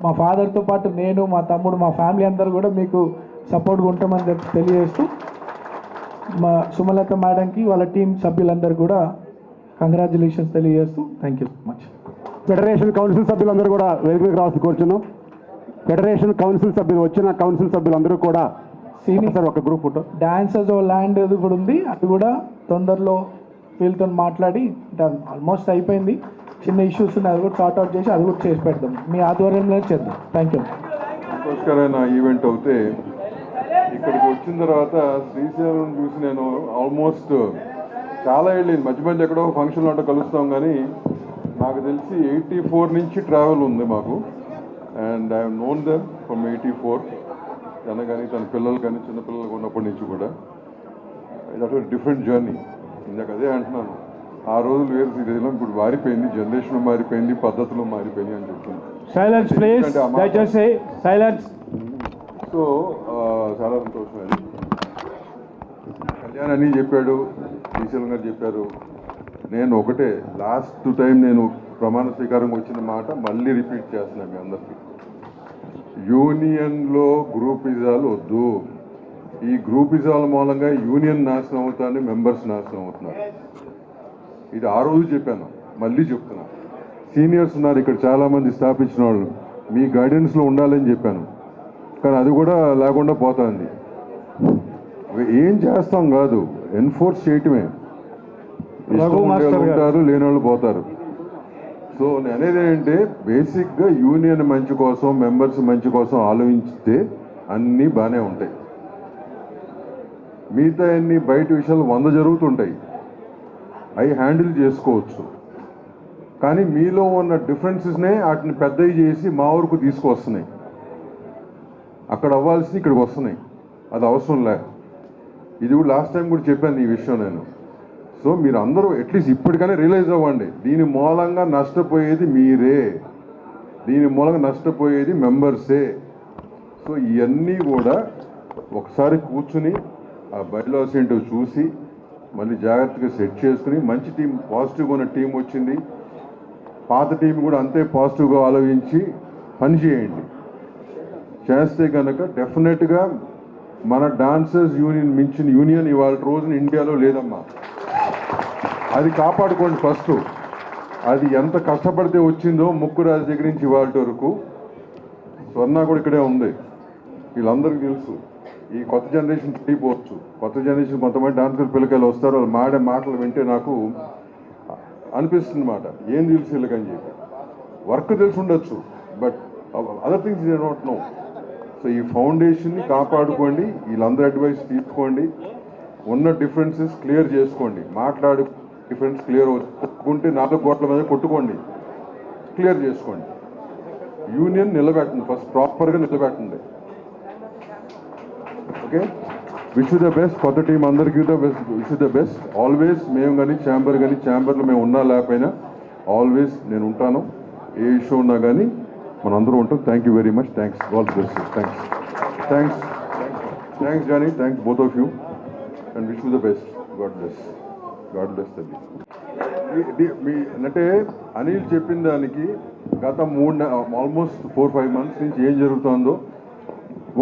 మా ఫాదర్తో పాటు నేను, మా తమ్ముడు, మా ఫ్యామిలీ అందరూ కూడా మీకు సపోర్ట్గా ఉంటామని చెప్పి తెలియజేస్తూ, మా సుమలత మేడంకి వాళ్ళ టీం సభ్యులందరూ కూడా కంగ్రాచులేషన్స్ తెలియజేస్తూ thank you so much. Federation council సభ్యులందరూ కూడా వేదిక మీద రాసి కూర్చున్నాం. ఫెడరేషన్ కౌన్సిల్ సభ్యులు, వచ్చిన కౌన్సిల్ సభ్యులందరూ కూడా సార్ ఒక గ్రూప్ ఫోటో. డాన్సర్స్ ల్యాండ్ అది కూడా ఉంది, అది కూడా తొందరలో వీళ్ళతో మాట్లాడి ఆల్మోస్ట్ అయిపోయింది. చిన్న ఇష్యూస్ ఉన్నాయి, అది కూడా సార్ట్ అవుట్ చేసి అది కూడా చేసి పెడదాం. మీ ఆధ్వర్యంలో చేద్దాం. Thank you. సంతోషకరమైన ఈవెంట్ అవుతే ఇక్కడికి వచ్చిన తర్వాత శ్రీశైలం చూసి నేను ఆల్మోస్ట్ చాలా ఏళ్ళు మధ్య మధ్య ఎక్కడో ఫంక్షన్లో అంటే కలుస్తాం, కానీ నాకు తెలిసి 84 నుంచి ట్రావెల్ ఉంది మాకు. And I known them from 84. తన కానీ తన పిల్లలు కానీ చిన్నపిల్లలు ఉన్నప్పటి నుంచి కూడా దట్ వాజ్ డిఫరెంట్ జర్నీ. ఇందాక అదే అంటున్నాను, ఆ రోజులు వేరు, శ్రీశైలం ఇప్పుడు మారిపోయింది, జనరేషన్ మారిపోయింది, పద్ధతులు మారిపోయింది అని చెప్తున్నాను. సైలెన్స్ ప్లీజ్, దయచేసి సైలెన్స్. సో చాలా సంతోషం. అది కళ్యాణ్ అని చెప్పాడు, శ్రీశైలం గారు చెప్పారు. నేను ఒకటే లాస్ట్ టైం నేను ప్రమాణ స్వీకారం వచ్చిన మాట మళ్ళీ రిపీట్ చేస్తున్నాను మీ అందరికీ. యూనియన్లో గ్రూపిజాలు వద్దు. ఈ గ్రూపిజాల మూలంగా యూనియన్ నాశనం అవుతారని మెంబర్స్ నాశనం అవుతున్నారు. ఇది ఆ రోజు చెప్పాను, మళ్ళీ చెప్తున్నా. సీనియర్స్ ఉన్నారు ఇక్కడ చాలామంది స్థాపించిన వాళ్ళు, మీ గైడెన్స్లో ఉండాలని చెప్పాను, కానీ అది కూడా లేకుండా పోతుంది. ఏం చేస్తాం కాదు, ఎన్ఫోర్స్ చేయటమే. ఉంటారు, లేని వాళ్ళు పోతారు. సో నేను అనేది ఏంటంటే బేసిక్గా యూనియన్ మంచి కోసం, మెంబర్స్ మంచి కోసం ఆలోచిస్తే అన్నీ బాగానే ఉంటాయి. మిగతా అన్ని బయట విషయాలు 100 జరుగుతుంటాయి, అవి హ్యాండిల్ చేసుకోవచ్చు. కానీ మీలో ఉన్న డిఫరెన్సెస్నే వాటిని పెద్దవి చేసి మా వరకు తీసుకొస్తున్నాయి. అక్కడ అవ్వాల్సింది ఇక్కడికి వస్తున్నాయి, అది అవసరం లే. ఇది కూడా లాస్ట్ టైం కూడా చెప్పాను ఈ విషయం నేను. సో మీరు అందరూ అట్లీస్ట్ ఇప్పటికైనా రియలైజ్ అవ్వండి, దీని మూలంగా నష్టపోయేది మీరే, దీని మూలంగా నష్టపోయేది మెంబర్సే. సో ఇవన్నీ కూడా ఒకసారి కూర్చుని ఆ బైలాస్ ఏంటో చూసి మళ్ళీ జాగ్రత్తగా సెట్ చేసుకుని, మంచి టీం, పాజిటివ్గా ఉన్న టీం వచ్చింది, పాత టీం కూడా అంతే పాజిటివ్గా ఆలోచించి పని చేయండి. చేస్తే కనుక డెఫినెట్గా మన డాన్సర్స్ యూనియన్ మించిన యూనియన్ ఇవాళ రోజున ఇండియాలో లేదమ్మా. అది కాపాడుకోండి ఫస్ట్. అది ఎంత కష్టపడితే వచ్చిందో ముక్కురాజు దగ్గర నుంచి ఇవాళ వరకు. స్వర్ణ కూడా ఇక్కడే ఉంది, వీళ్ళందరికీ తెలుసు. ఈ కొత్త జనరేషన్ తెలియపోవచ్చు, కొత్త జనరేషన్ కొంతమంది డాన్సర్ పిల్లకాయలు వస్తారు, వాళ్ళు మాడే మాటలు వింటే నాకు అనిపిస్తుంది మాట, ఏం తెలుసు వీళ్ళకని చెప్పి. వర్క్ తెలిసి ఉండొచ్చు, but other things they don't know. So ఈ ఫౌండేషన్ని కాపాడుకోండి, వీళ్ళందరూ అడ్వైస్ తీసుకోండి, ఉన్న డిఫరెన్సెస్ క్లియర్ చేసుకోండి. మాట్లాడు డిఫరెన్స్ క్లియర్ కొట్టుకుంటే 4 కోట్ల మీద కొట్టుకోండి, క్లియర్ చేసుకోండి. యూనియన్ నిలబెట్టండి, ఫస్ట్ ప్రాపర్గా నిలబెట్టండి. Okay, wish the best. కొత్త టీం అందరికీ విష్ ద బెస్ట్. ఆల్వేస్ మేము కానీ ఛాంబర్లో మేము ఉన్నా లేకపోయినా ఆల్వేస్ నేను ఉంటాను. ఏ ఇష్యూ ఉన్నా కానీ మనం అందరూ ఉంటాం. Thank you very much. Thanks, God bless you. Thanks Jani, thanks both of you, and wish you the best. God bless తల్లి. మీ అంటే అనిల్ చెప్పిన దానికి గత ఆల్మోస్ట్ 4-5 months నుంచి ఏం జరుగుతుందో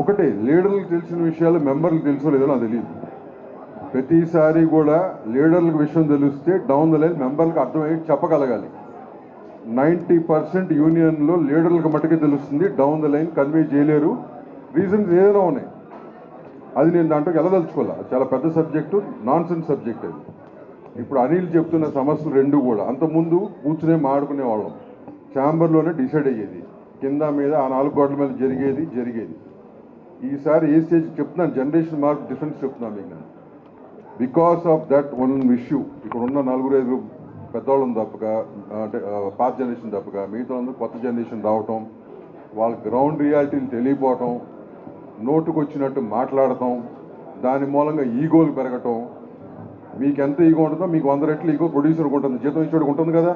ఒకటే, లీడర్లకు తెలిసిన విషయాలు మెంబర్లకు తెలుసో లేదో నాకు తెలియదు. ప్రతిసారి కూడా లీడర్లకు విషయం తెలిస్తే డౌన్ ద లైన్ మెంబర్లకు అర్థమయ్యి చెప్పగలగాలి. 90% యూనియన్లో లీడర్లకు మట్టుకే తెలుస్తుంది, డౌన్ ద లైన్ కన్వే చేయలేరు. రీజన్స్ ఏదైనా ఉన్నాయి, అది నేను దాంట్లోకి వెళ్ళదలుచుకోవాలి. చాలా పెద్ద సబ్జెక్టు, నాన్ సెన్స్ సబ్జెక్ట్ అది. ఇప్పుడు అనిల్ చెప్తున్న సమస్యలు రెండు కూడా అంతకుముందు కూర్చునే మాడుకునేవాళ్ళం, ఛాంబర్లోనే డిసైడ్ అయ్యేది, కింద మీద ఆ 4 గోడల మీద జరిగేది. ఈసారి ఏ స్టేజ్ చెప్తున్నాను, జనరేషన్ మార్క్ డిఫరెన్స్ చెప్తున్నాను మీకు నేను. Because of that one issue, ఇక్కడ ఉన్న 4-5 పెద్దవాళ్ళని తప్పక, అంటే పాత జనరేషన్ తప్పక మిగతా అందరూ కొత్త జనరేషన్ రావటం, వాళ్ళ గ్రౌండ్ రియాలిటీలు తెలియపోవటం, నోటుకు వచ్చినట్టు మాట్లాడటం, దాని మూలంగా ఈగోలు పెరగటం. మీకు ఎంత ఈగో ఉంటుందో మీకు 100 రెట్లు ఈగో ప్రొడ్యూసర్కి ఉంటుంది, జీతం ఇచ్చేవాడికి ఉంటుంది కదా,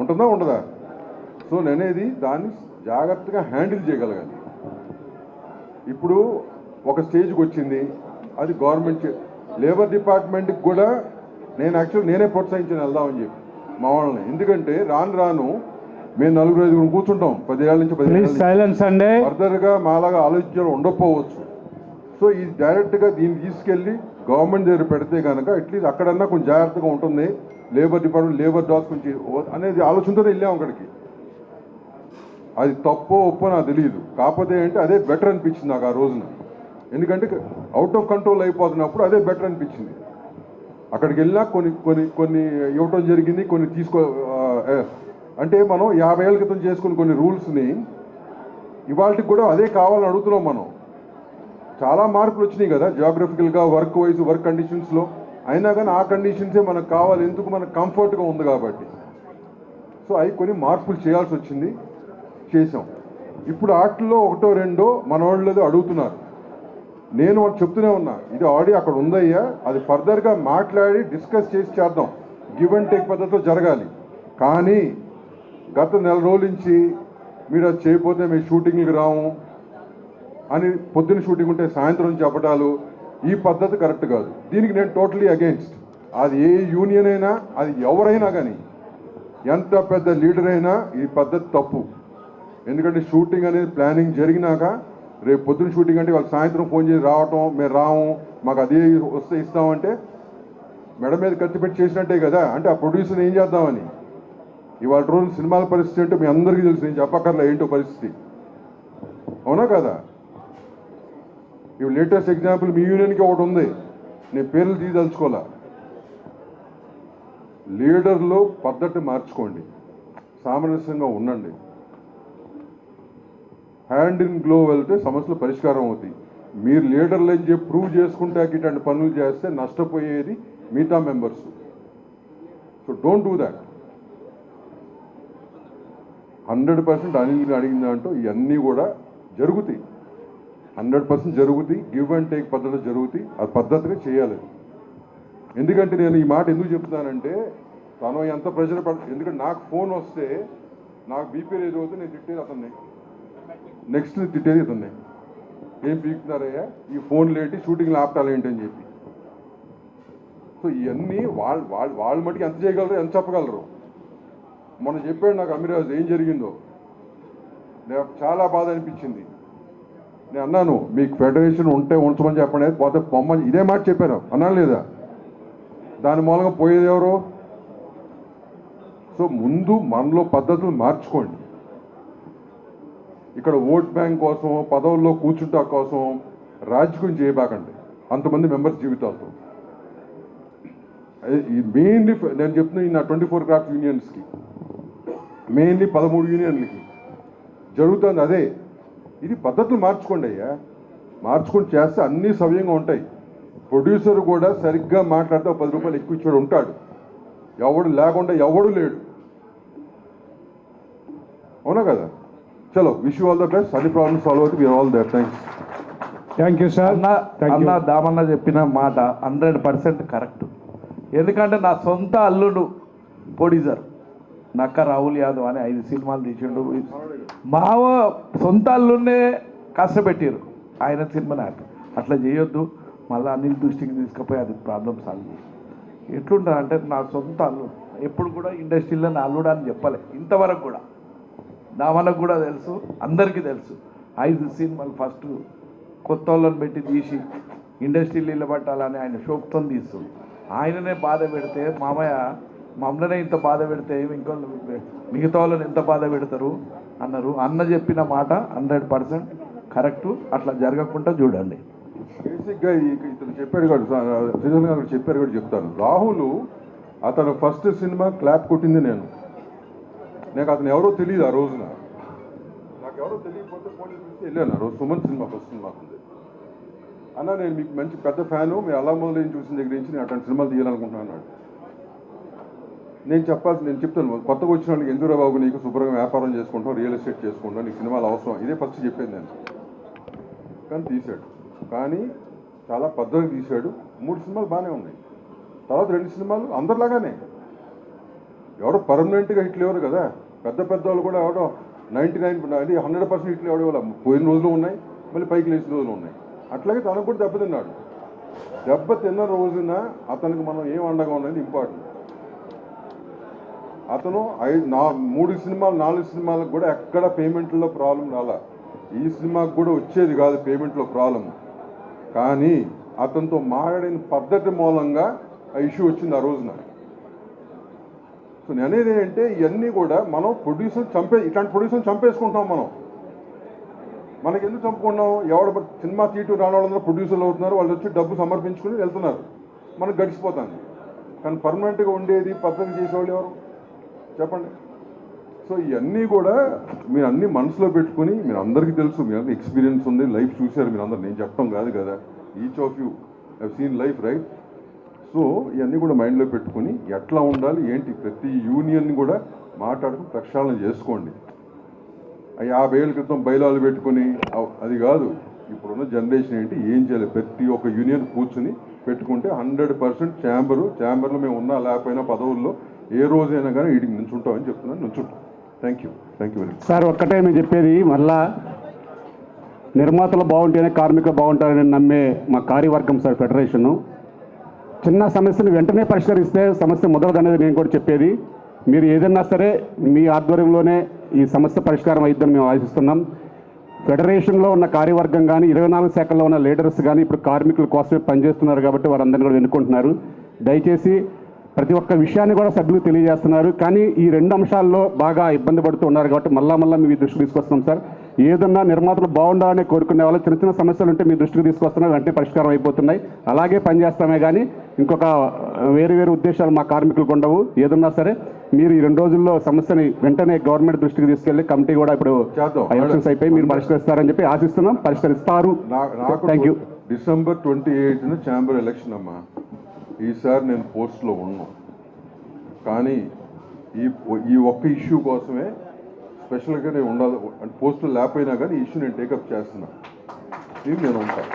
ఉంటుందా ఉండదా? సో నేనేది దాన్ని జాగ్రత్తగా హ్యాండిల్ చేయగలగాలి. ఇప్పుడు ఒక స్టేజ్కి వచ్చింది, అది గవర్నమెంట్ లేబర్ డిపార్ట్మెంట్కి కూడా నేనే ప్రోత్సహించాను వెళ్దామని చెప్పి మా వాళ్ళని. ఎందుకంటే రాను మేము 4-5 కూర్చుంటాం 10 ఏళ్ళ నుంచి 15 ఏళ్ళ ఫర్దర్గా మాలాగా ఆలోచించాలు ఉండకపోవచ్చు. సో ఈ డైరెక్ట్గా దీన్ని తీసుకెళ్ళి గవర్నమెంట్ దగ్గర పెడితే కనుక అట్లీస్ట్ అక్కడన్నా కొంచెం జాగ్రత్తగా ఉంటుంది, లేబర్ డిపార్ట్మెంట్ లేబర్ జాబ్స్ కొంచెం అనేది ఆలోచనతోనే వెళ్ళాం అక్కడికి. అది తప్పో ఒప్పో నాకు తెలియదు, కాకపోతే ఏంటంటే అదే బెటర్ అనిపించింది నాకు ఆ రోజున. ఎందుకంటే అవుట్ ఆఫ్ కంట్రోల్ అయిపోతున్నప్పుడు అదే బెటర్ అనిపించింది. అక్కడికి వెళ్ళినా కొన్ని ఇవ్వటం జరిగింది, కొన్ని అంటే మనం 50 ఏళ్ళ క్రితం చేసుకుని కొన్ని రూల్స్ని ఇవాళకి కూడా అదే కావాలని అడుగుతున్నాం మనం. చాలా మార్పులు వచ్చినాయి కదా జియోగ్రఫికల్గా, వర్క్ వైజ్, వర్క్ కండిషన్స్లో. అయినా కానీ ఆ కండిషన్సే మనకు కావాలి, ఎందుకు మనకు కంఫర్ట్గా ఉంది కాబట్టి. సో అవి కొన్ని మార్పులు చేయాల్సి వచ్చింది, చేసాం. ఇప్పుడు వాటిల్లో 1-2 మన వాళ్ళు అడుగుతున్నారు. నేను వాళ్ళు చెప్తూనే ఉన్నా, ఇది ఆడియో అక్కడ ఉందయ్యా, అది ఫర్దర్గా మాట్లాడి డిస్కస్ చేసి చేద్దాం, గివ్ అండ్ టేక్ పద్ధతిలో జరగాలి. కానీ గత 4 రోజుల నుంచి మీరు అది చేయకపోతే మేము షూటింగ్కి రాము అని పొద్దున్న షూటింగ్ ఉంటే సాయంత్రం చెప్పడాలు, ఈ పద్ధతి కరెక్ట్ కాదు. దీనికి నేను టోటలీ అగెయిన్స్ట్. అది ఏ యూనియన్ అయినా, అది ఎవరైనా కానీ, ఎంత పెద్ద లీడర్ అయినా ఈ పద్ధతి తప్పు. ఎందుకంటే షూటింగ్ అనేది ప్లానింగ్ జరిగినాక రేపు పొద్దున్న షూటింగ్ అంటే వాళ్ళు సాయంత్రం ఫోన్ చేసి రావటం, మేము రాము, మాకు అదే వస్తే ఇస్తామంటే మెడ మీద కత్తి పెట్టి చేసినట్టే కదా. అంటే ఆ ప్రొడ్యూసర్ ఏం చేద్దామని. ఇవాళ రోజు సినిమాల పరిస్థితి అంటే మీ అందరికీ తెలుసు, నేను చెప్పక్కర్లే ఏంటో పరిస్థితి, అవునా కదా? ఇవి లేటెస్ట్ ఎగ్జాంపుల్ మీ యూనియన్కి ఒకటి ఉంది, నేను పేర్లు తీయదలుచుకోలే. లీడర్లు పద్ధతి మార్చుకోండి, సామరస్యంగా ఉండండి, హ్యాండ్ ఇన్ గ్లో వెళ్తే సమస్యలు పరిష్కారం అవుతాయి. మీరు లీడర్లు అని చెప్పి ప్రూవ్ చేసుకుంటే ఇట్లాంటి పనులు చేస్తే నష్టపోయేది మిగతా members. So don't do that. 100% Anil అడిగిన దాంట్లో ఇవన్నీ కూడా జరుగుతాయి, 100% జరుగుతాయి. గివ్ అండ్ టేక్ పద్ధతిలో జరుగుతాయి, అది పద్ధతిగా చేయాలి. ఎందుకంటే నేను ఈ మాట ఎందుకు చెప్తున్నానంటే, తను ఎంత ప్రెషర్ ఎందుకంటే నాకు ఫోన్ వస్తే నాకు బీపీ రేజ్ అవుతే నేను తిట్టేది అతన్ని, నెక్స్ట్ తిట్టేది ఇతన్ని. ఏం పీకుతున్నారయ్యా ఈ ఫోన్ లేటి, షూటింగ్ ల్యాప్టాప్ ఏంటని చెప్పి. సో ఇవన్నీ వాళ్ళు మటుకు ఎంత చేయగలరు, ఎంత చెప్పగలరు. మొన్న చెప్పాడు నాకు అమిరాజ్ ఏం జరిగిందో, నాకు చాలా బాధ అనిపించింది. నేను అన్నాను మీకు ఫెడరేషన్ ఉంటే ఉంచమని చెప్పండి, పోతే పొమ్మని ఇదే మాట చెప్పాను, అన్నాను లేదా? దాని మూలంగా పోయేది ఎవరు? సో ముందు మనలో పద్ధతులు మార్చుకోండి. ఇక్కడ ఓట్ బ్యాంక్ కోసం, పదవుల్లో కూర్చుంటా కోసం రాజకీయం చేయబాకండి అంతమంది మెంబర్స్ జీవితాలతో. మెయిన్లీ నేను చెప్తున్నా ఈ నా 24 క్రాఫ్ట్ యూనియన్స్కి, మెయిన్లీ 13 యూనియన్లకి జరుగుతుంది అదే. ఇది పద్ధతులు మార్చుకోండి అయ్యా, మార్చుకొని చేస్తే అన్నీ సవ్యంగా ఉంటాయి. ప్రొడ్యూసర్ కూడా సరిగ్గా మాట్లాడితే 10 రూపాయలు ఎక్కువ ఇచ్చాడు ఉంటాడు, ఎవడు లేకుండా ఎవడు లేడు, అవునా కదా? చలో, wish you all the best. అన్ని ప్రాబ్లమ్స్ సాల్వ్ అవుతుంది. We are all there. Thank you sir. అన్న దామన్న చెప్పిన మాట 100% కరెక్ట్. ఎందుకంటే నా సొంత అల్లుడు ప్రొడ్యూసర్ నక్క రాహుల్ యాదవ్ అని 5 సినిమాలు తీసిండు. మావ సొంత అల్లుడినే కష్టపెట్టారు ఆయన సినిమాని. అట్లా చేయొద్దు, మళ్ళీ అన్ని దృష్టికి తీసుకుపోయి అది ప్రాబ్లం సాల్వ్ చేసి ఎట్లుంటుంది అంటే నా సొంత అల్లుడు ఎప్పుడు కూడా ఇండస్ట్రీలో నా అల్లుడు అని చెప్పలే ఇంతవరకు కూడా. నా మనకు కూడా తెలుసు, అందరికీ తెలుసు. 5 సినిమాలు ఫస్ట్ కొత్త వాళ్ళని పెట్టి తీసి ఇండస్ట్రీలో నిలబట్టాలని ఆయన షోక్తో తీస్తుంది. ఆయననే బాధ పెడితే మామయ్య మమ్మల్నే ఇంత బాధ పెడితే ఇంకో మిగతా వాళ్ళని ఎంత బాధ పెడతారు అన్నారు. అన్న చెప్పిన మాట 100% కరెక్టు. అట్లా జరగకుండా చూడండి. బేసిక్గా ఇతను చెప్పాడు కూడా, శ్రీధర్ గారు చెప్పారు కూడా చెప్తాను. రాహుల్ అతను ఫస్ట్ సినిమా క్లాప్ కొట్టింది నాకు అతను ఎవరో తెలియదు. ఆ రోజున నాకు ఎవరో తెలియకపోతే ఫోన్ చేసి వెళ్ళాను. ఆ రోజు సుమన్ సినిమా ఫస్ట్ సినిమా ఉంది అన్న, నేను మీకు మంచి పెద్ద ఫ్యాను, మీరు అలా మొదలైన చూసిన దగ్గర నుంచి నేను అట్లాంటి సినిమాలు తీయాలనుకుంటున్నాను. నేను చెప్తాను కొత్తగా వచ్చిన వాళ్ళకి, ఎందుకు బాబు నీకు శుభ్రంగా వ్యాపారం చేసుకుంటాం, రియల్ ఎస్టేట్ చేసుకుంటాం, నీకు సినిమాలు అవసరం, ఇదే ఫస్ట్ చెప్పేది నేను. కానీ తీశాడు, కానీ చాలా పద్ధతిగా తీశాడు. 3 సినిమాలు బాగానే ఉన్నాయి. తర్వాత 2 సినిమాలు అందరిలాగానే, ఎవరో పర్మనెంట్గా హిట్లు ఎవరు కదా. పెద్ద వాళ్ళు కూడా ఎవడో 100% హిట్లు ఎవడో పోయిన రోజులు ఉన్నాయి, మళ్ళీ పైకి లేచిన రోజులు ఉన్నాయి. అట్లాగే తనకు కూడా దెబ్బతిన్నాడు. దెబ్బతిన్న రోజున అతనికి మనం ఏం అండగా ఉన్నది ఇంపార్టెంట్. అతను 3 సినిమాలు 4 సినిమాలకు కూడా ఎక్కడ పేమెంట్లో ప్రాబ్లం రాలా. ఈ సినిమాకు కూడా వచ్చేది కాదు పేమెంట్లో ప్రాబ్లం. కానీ అతనితో మాట్లాడిన పద్ధతి మూలంగా ఆ ఇష్యూ వచ్చింది ఆ రోజున. సో నేను అనేది ఏంటంటే ఇవన్నీ కూడా మనం ఇట్లాంటి ప్రొడ్యూసర్ చంపేసుకుంటాం. మనకి ఎందుకు చంపుకున్నాం? ఎవడు సినిమా తీయటం రాని వాళ్ళందరూ ప్రొడ్యూసర్లు అవుతున్నారు, వాళ్ళు వచ్చి డబ్బు సమర్పించుకుని వెళ్తున్నారు, మనకు గడిచిపోతుంది. కానీ పర్మనెంట్గా ఉండేది పద్ధతి చేసేవాళ్ళు ఎవరు చెప్పండి? సో ఇవన్నీ కూడా మీరు అన్నీ మనసులో పెట్టుకుని, మీరు అందరికీ తెలుసు, మీ అందరూ ఎక్స్పీరియన్స్ ఉంది, లైఫ్ చూశారు మీరు అందరు, నేను చెప్పడం కాదు కదా. Each of you have seen life, right? So ఇవన్నీ కూడా మైండ్లో పెట్టుకుని ఎట్లా ఉండాలి ఏంటి ప్రతి యూనియన్ని కూడా మాట్లాడుకుని ప్రక్షాళన చేసుకోండి. 50 ఏళ్ళ క్రితం బయలాలు పెట్టుకుని అది కాదు. ఇప్పుడున్న జనరేషన్ ఏంటి, ఏం చేయాలి, ప్రతి ఒక్క యూనియన్ కూర్చుని పెట్టుకుంటే 100% ఛాంబర్లో మేము ఉన్నా లేకపోయినా పదవుల్లో ఏ రోజైనా కానీ వీటికి నుంచుంటామని చెప్తున్నాను. నుంచుంటాం. Thank you very much sir. ఒక్కటే మేము చెప్పేది, మళ్ళా నిర్మాతలు బాగుంటేనే కార్మికులు బాగుంటారని నమ్మే మా కార్యవర్గం సార్ ఫెడరేషను. చిన్న సమస్యను వెంటనే పరిష్కరిస్తే సమస్య మొదలదనేది నేను కూడా చెప్పేది. మీరు ఏదన్నా సరే మీ ఆధ్వర్యంలోనే ఈ సమస్య పరిష్కారం అయిద్దని మేము ఆశిస్తున్నాం. ఫెడరేషన్లో ఉన్న కార్యవర్గం కానీ 24 శాఖల్లో ఉన్న లీడర్స్ కానీ ఇప్పుడు కార్మికుల కోసమే పనిచేస్తున్నారు కాబట్టి వారందరినీ కూడా ఎన్నుకుంటున్నారు. దయచేసి ప్రతి ఒక్క విషయాన్ని కూడా సభ్యులు తెలియజేస్తున్నారు. కానీ ఈ 2 అంశాల్లో బాగా ఇబ్బంది పడుతూ ఉన్నారు కాబట్టి మళ్ళా మీ దృష్టికి తీసుకొస్తున్నాం సార్. ఏదన్నా నిర్మాతలు బాగుండాలని కోరుకునే వాళ్ళు చిన్న సమస్యలు ఉంటే మీ దృష్టికి తీసుకొస్తున్నా వెంటనే పరిష్కారం అయిపోతున్నాయి. అలాగే పనిచేస్తామే కానీ ఇంకొక వేరు ఉద్దేశాలు మా కార్మికులకు ఉండవు. ఏదన్నా సరే మీరు ఈ 2 రోజుల్లో సమస్యని వెంటనే గవర్నమెంట్ దృష్టికి తీసుకెళ్లి కమిటీ కూడా ఇప్పుడు ఎలక్షన్స్ అయిపోయి మీరు పరిష్కరిస్తారని చెప్పి ఆశిస్తున్నాం. పరిష్కరిస్తారు. Thank you. డిసెంబర్ 28న ఛాంబర్ ఎలక్షన్ అమ్మా. ఈసారి నేను పోస్ట్లో ఉన్నాను, కానీ ఈ ఒక్క ఇష్యూ కోసమే స్పెషల్గా నేను ఉండాలి. పోస్టులు లేకపోయినా కానీ ఈ ఇష్యూ నేను టేకప్ చేస్తున్నా. ఇది నేను ఉంటాను,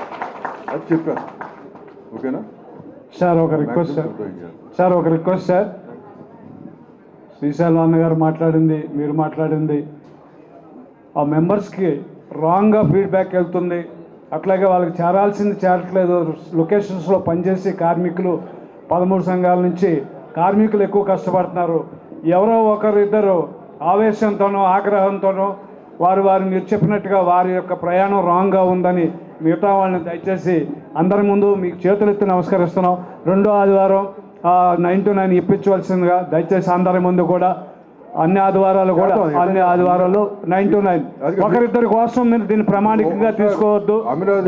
అది చెప్పాను. ఓకేనా సార్? ఒక రిక్వెస్ట్ సార్, ఒక రిక్వెస్ట్ సార్. శ్రీశైలం అన్నగారు మాట్లాడింది, మీరు మాట్లాడింది ఆ మెంబర్స్కి రాంగ్గా ఫీడ్బ్యాక్ వెళ్తుంది. అట్లాగే వాళ్ళకి చేరాల్సింది చేరట్లేదు. లొకేషన్స్లో పనిచేసి కార్మికులు 13 సంఘాల నుంచి కార్మికులు ఎక్కువ కష్టపడుతున్నారు. ఎవరో ఒకరిద్దరు ఆవేశంతోనో ఆగ్రహంతోనో వారు మీరు చెప్పినట్టుగా వారి యొక్క ప్రయాణం రాంగ్గా ఉందని మిగతా వాళ్ళని దయచేసి అందరి ముందు మీకు చేతులెత్తి నమస్కరిస్తున్నాం. 2వ ఆదివారం 9 to 9 ఇప్పించవలసిందిగా దయచేసి అందరి ముందు కూడా అన్ని ఆదివారాలు 9 to 9 ఒకరిద్దరి కోసం మీరు దీన్ని ప్రామాణికంగా తీసుకోవద్దు.